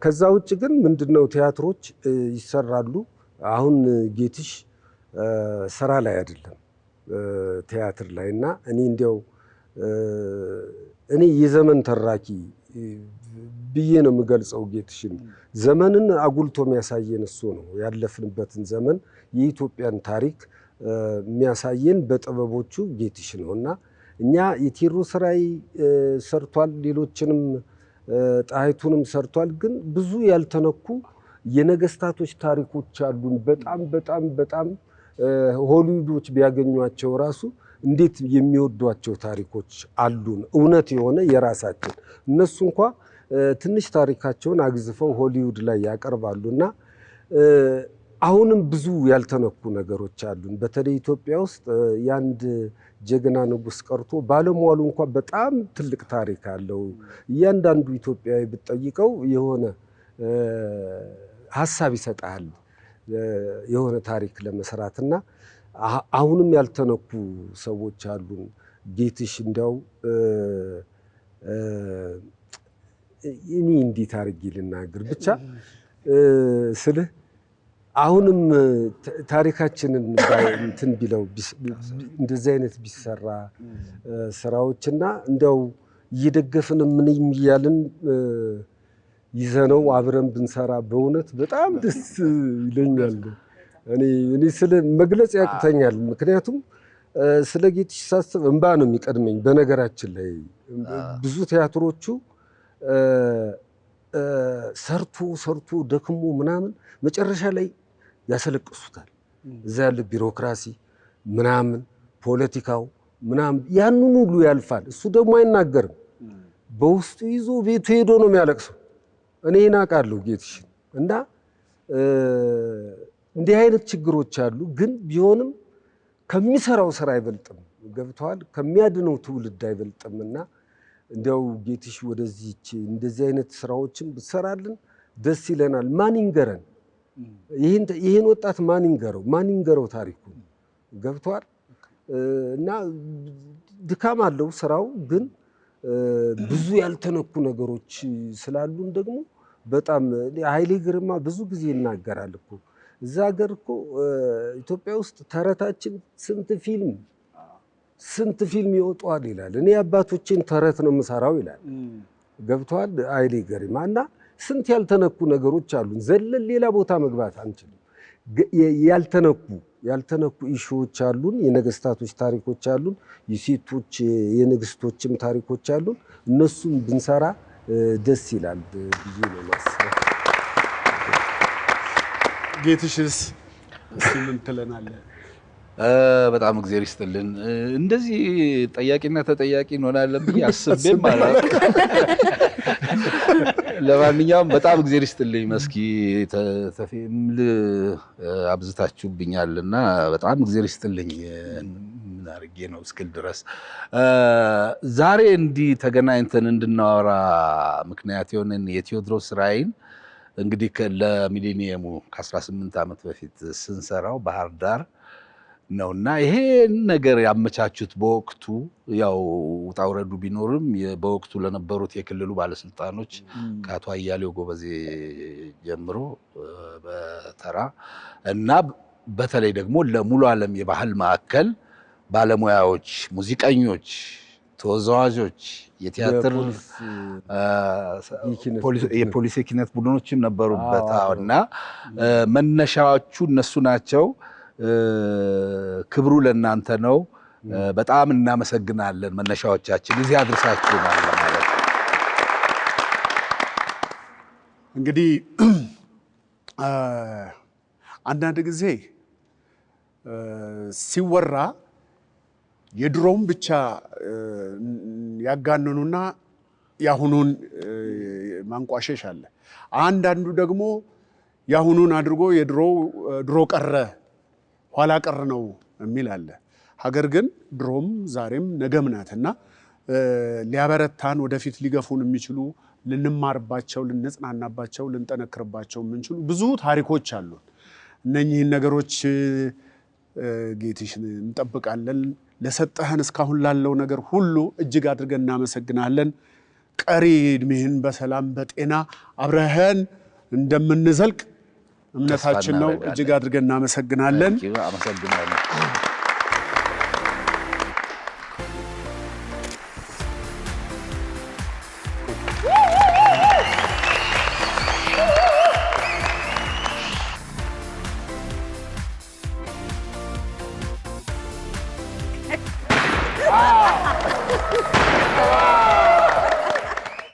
ከዛ ውጭ ግን ምንድነው ቲያትሮች ይሰራሉ። አሁን ጌትሽ ስራ ላይ አይደለም ቲያትር ላይ እና እኔ እንዲያው እኔ የዘመን ተራኪ ብዬ ነው የምገልጸው ጌትሽን። ዘመንን አጉልቶ የሚያሳየን እሱ ነው። ያለፍንበትን ዘመን የኢትዮጵያን ታሪክ የሚያሳየን በጥበቦቹ ጌትሽ ነው እና እኛ የቴዎድሮስ ራዕይ ሰርቷል፣ ሌሎችንም ጣይቱንም ሰርቷል። ግን ብዙ ያልተነኩ የነገስታቶች ታሪኮች አሉን። በጣም በጣም በጣም ሆሊውዶች ቢያገኟቸው ራሱ እንዴት የሚወዷቸው ታሪኮች አሉን፣ እውነት የሆነ የራሳችን። እነሱ እንኳ ትንሽ ታሪካቸውን አግዝፈው ሆሊውድ ላይ ያቀርባሉና አሁንም ብዙ ያልተነኩ ነገሮች አሉን። በተለይ ኢትዮጵያ ውስጥ የአንድ ጀግና ንጉስ ቀርቶ ባለሟሉ እንኳ በጣም ትልቅ ታሪክ አለው። እያንዳንዱ ኢትዮጵያዊ ብትጠይቀው የሆነ ሀሳብ ይሰጣል የሆነ ታሪክ ለመስራትና አሁንም ያልተነኩ ሰዎች አሉን። ጌትሽ እንዲያው እኔ እንዴት አድርጌ ልናገር ብቻ ስልህ አሁንም ታሪካችንን እንትን ቢለው እንደዚህ አይነት ቢሰራ ስራዎችና እንደው እየደገፍን ምን ይያልን ይዘነው አብረን ብንሰራ በእውነት በጣም ደስ ይለኛል። እኔ ስለ መግለጽ ያቅተኛል። ምክንያቱም ስለ ጌትሽ ሳስብ እንባ ነው የሚቀድመኝ። በነገራችን ላይ ብዙ ቲያትሮቹ ሰርቶ ደክሞ ምናምን መጨረሻ ላይ ያሰለቅሱታል። እዛ ያለ ቢሮክራሲ ምናምን ፖለቲካው ምናምን ያንን ሁሉ ያልፋል። እሱ ደግሞ አይናገርም። በውስጡ ይዞ ቤቱ ሄዶ ነው የሚያለቅሰው። እኔ እናውቃለሁ ጌትሽን እና እንዲህ አይነት ችግሮች አሉ። ግን ቢሆንም ከሚሰራው ስራ አይበልጥም። ገብቷል። ከሚያድነው ትውልድ አይበልጥምና እንደው ጌትሽ ወደዚህች እንደዚህ አይነት ስራዎችን ብትሰራልን ደስ ይለናል። ማን ይንገረን? ይሄን ወጣት ማን ይንገረው ታሪኩን? ገብቷል። እና ድካም አለው ስራው ግን ብዙ ያልተነኩ ነገሮች ስላሉን ደግሞ በጣም ኃይሌ ግርማ ብዙ ጊዜ ይናገራል እኮ እዛ ሀገር እኮ ኢትዮጵያ ውስጥ ተረታችን ስንት ፊልም ይወጣል ይላል። እኔ አባቶቼን ተረት ነው የምሰራው ይላል። ገብቷል ኃይሌ ግርማ እና ስንት ያልተነኩ ነገሮች አሉን። ዘለን ሌላ ቦታ መግባት አንችልም። ያልተነኩ ኢሹዎች አሉን። የነገስታቶች ታሪኮች አሉን። የሴቶች የንግስቶችም ታሪኮች አሉን። እነሱም ብንሰራ ደስ ይላል ብዬ ነው ማስበው። ጌትሽስ ምን ትለናለህ? በጣም እግዚአብሔር ይስጥልን። እንደዚህ ጠያቂና ተጠያቂ እንሆናለን ብዬ አስቤም ማለት ለማንኛውም በጣም እግዚአብሔር ይስጥልኝ። መስኪ ተፈምል አብዝታችሁብኛልና በጣም እግዚአብሔር ይስጥልኝ። ምን አድርጌ ነው እስክል ድረስ ዛሬ እንዲህ ተገናኝተን እንድናወራ ምክንያት የሆነን የቴዎድሮስ ራዕይን እንግዲህ ለሚሊኒየሙ ከ18 ዓመት በፊት ስንሰራው ባህር ዳር ነውና ይሄን ነገር ያመቻቹት በወቅቱ ያው ውጣ ውረዱ ቢኖርም በወቅቱ ለነበሩት የክልሉ ባለስልጣኖች ከአቶ አያሌው ጎበዜ ጀምሮ በተራ እና በተለይ ደግሞ ለሙሉ ዓለም የባህል ማዕከል ባለሙያዎች፣ ሙዚቀኞች፣ ተወዛዋዦች፣ የቲያትር የፖሊስ የኪነት ቡድኖችም ነበሩበት እና መነሻዎቹ እነሱ ናቸው። ክብሩ ለእናንተ ነው። በጣም እናመሰግናለን። መነሻዎቻችን እዚህ አድርሳችሁናል ማለት ነው። እንግዲህ አንዳንድ ጊዜ ሲወራ የድሮም ብቻ ያጋንኑና ያሁኑን ማንቋሸሽ አለ። አንዳንዱ ደግሞ ያሁኑን አድርጎ ድሮ ቀረ ኋላ ቀር ነው የሚል አለ። ሀገር ግን ድሮም ዛሬም ነገም ናትና ሊያበረታን ወደፊት ሊገፉን የሚችሉ ልንማርባቸው፣ ልንጽናናባቸው፣ ልንጠነክርባቸው የምንችሉ ብዙ ታሪኮች አሉን። እነኚህን ነገሮች ጌትሽን እንጠብቃለን። ለሰጠህን እስካሁን ላለው ነገር ሁሉ እጅግ አድርገን እናመሰግናለን። ቀሪ እድሜህን በሰላም በጤና አብረህን እንደምንዘልቅ እምነታችን ነው። እጅግ አድርገን እናመሰግናለን። አመሰግናለሁ።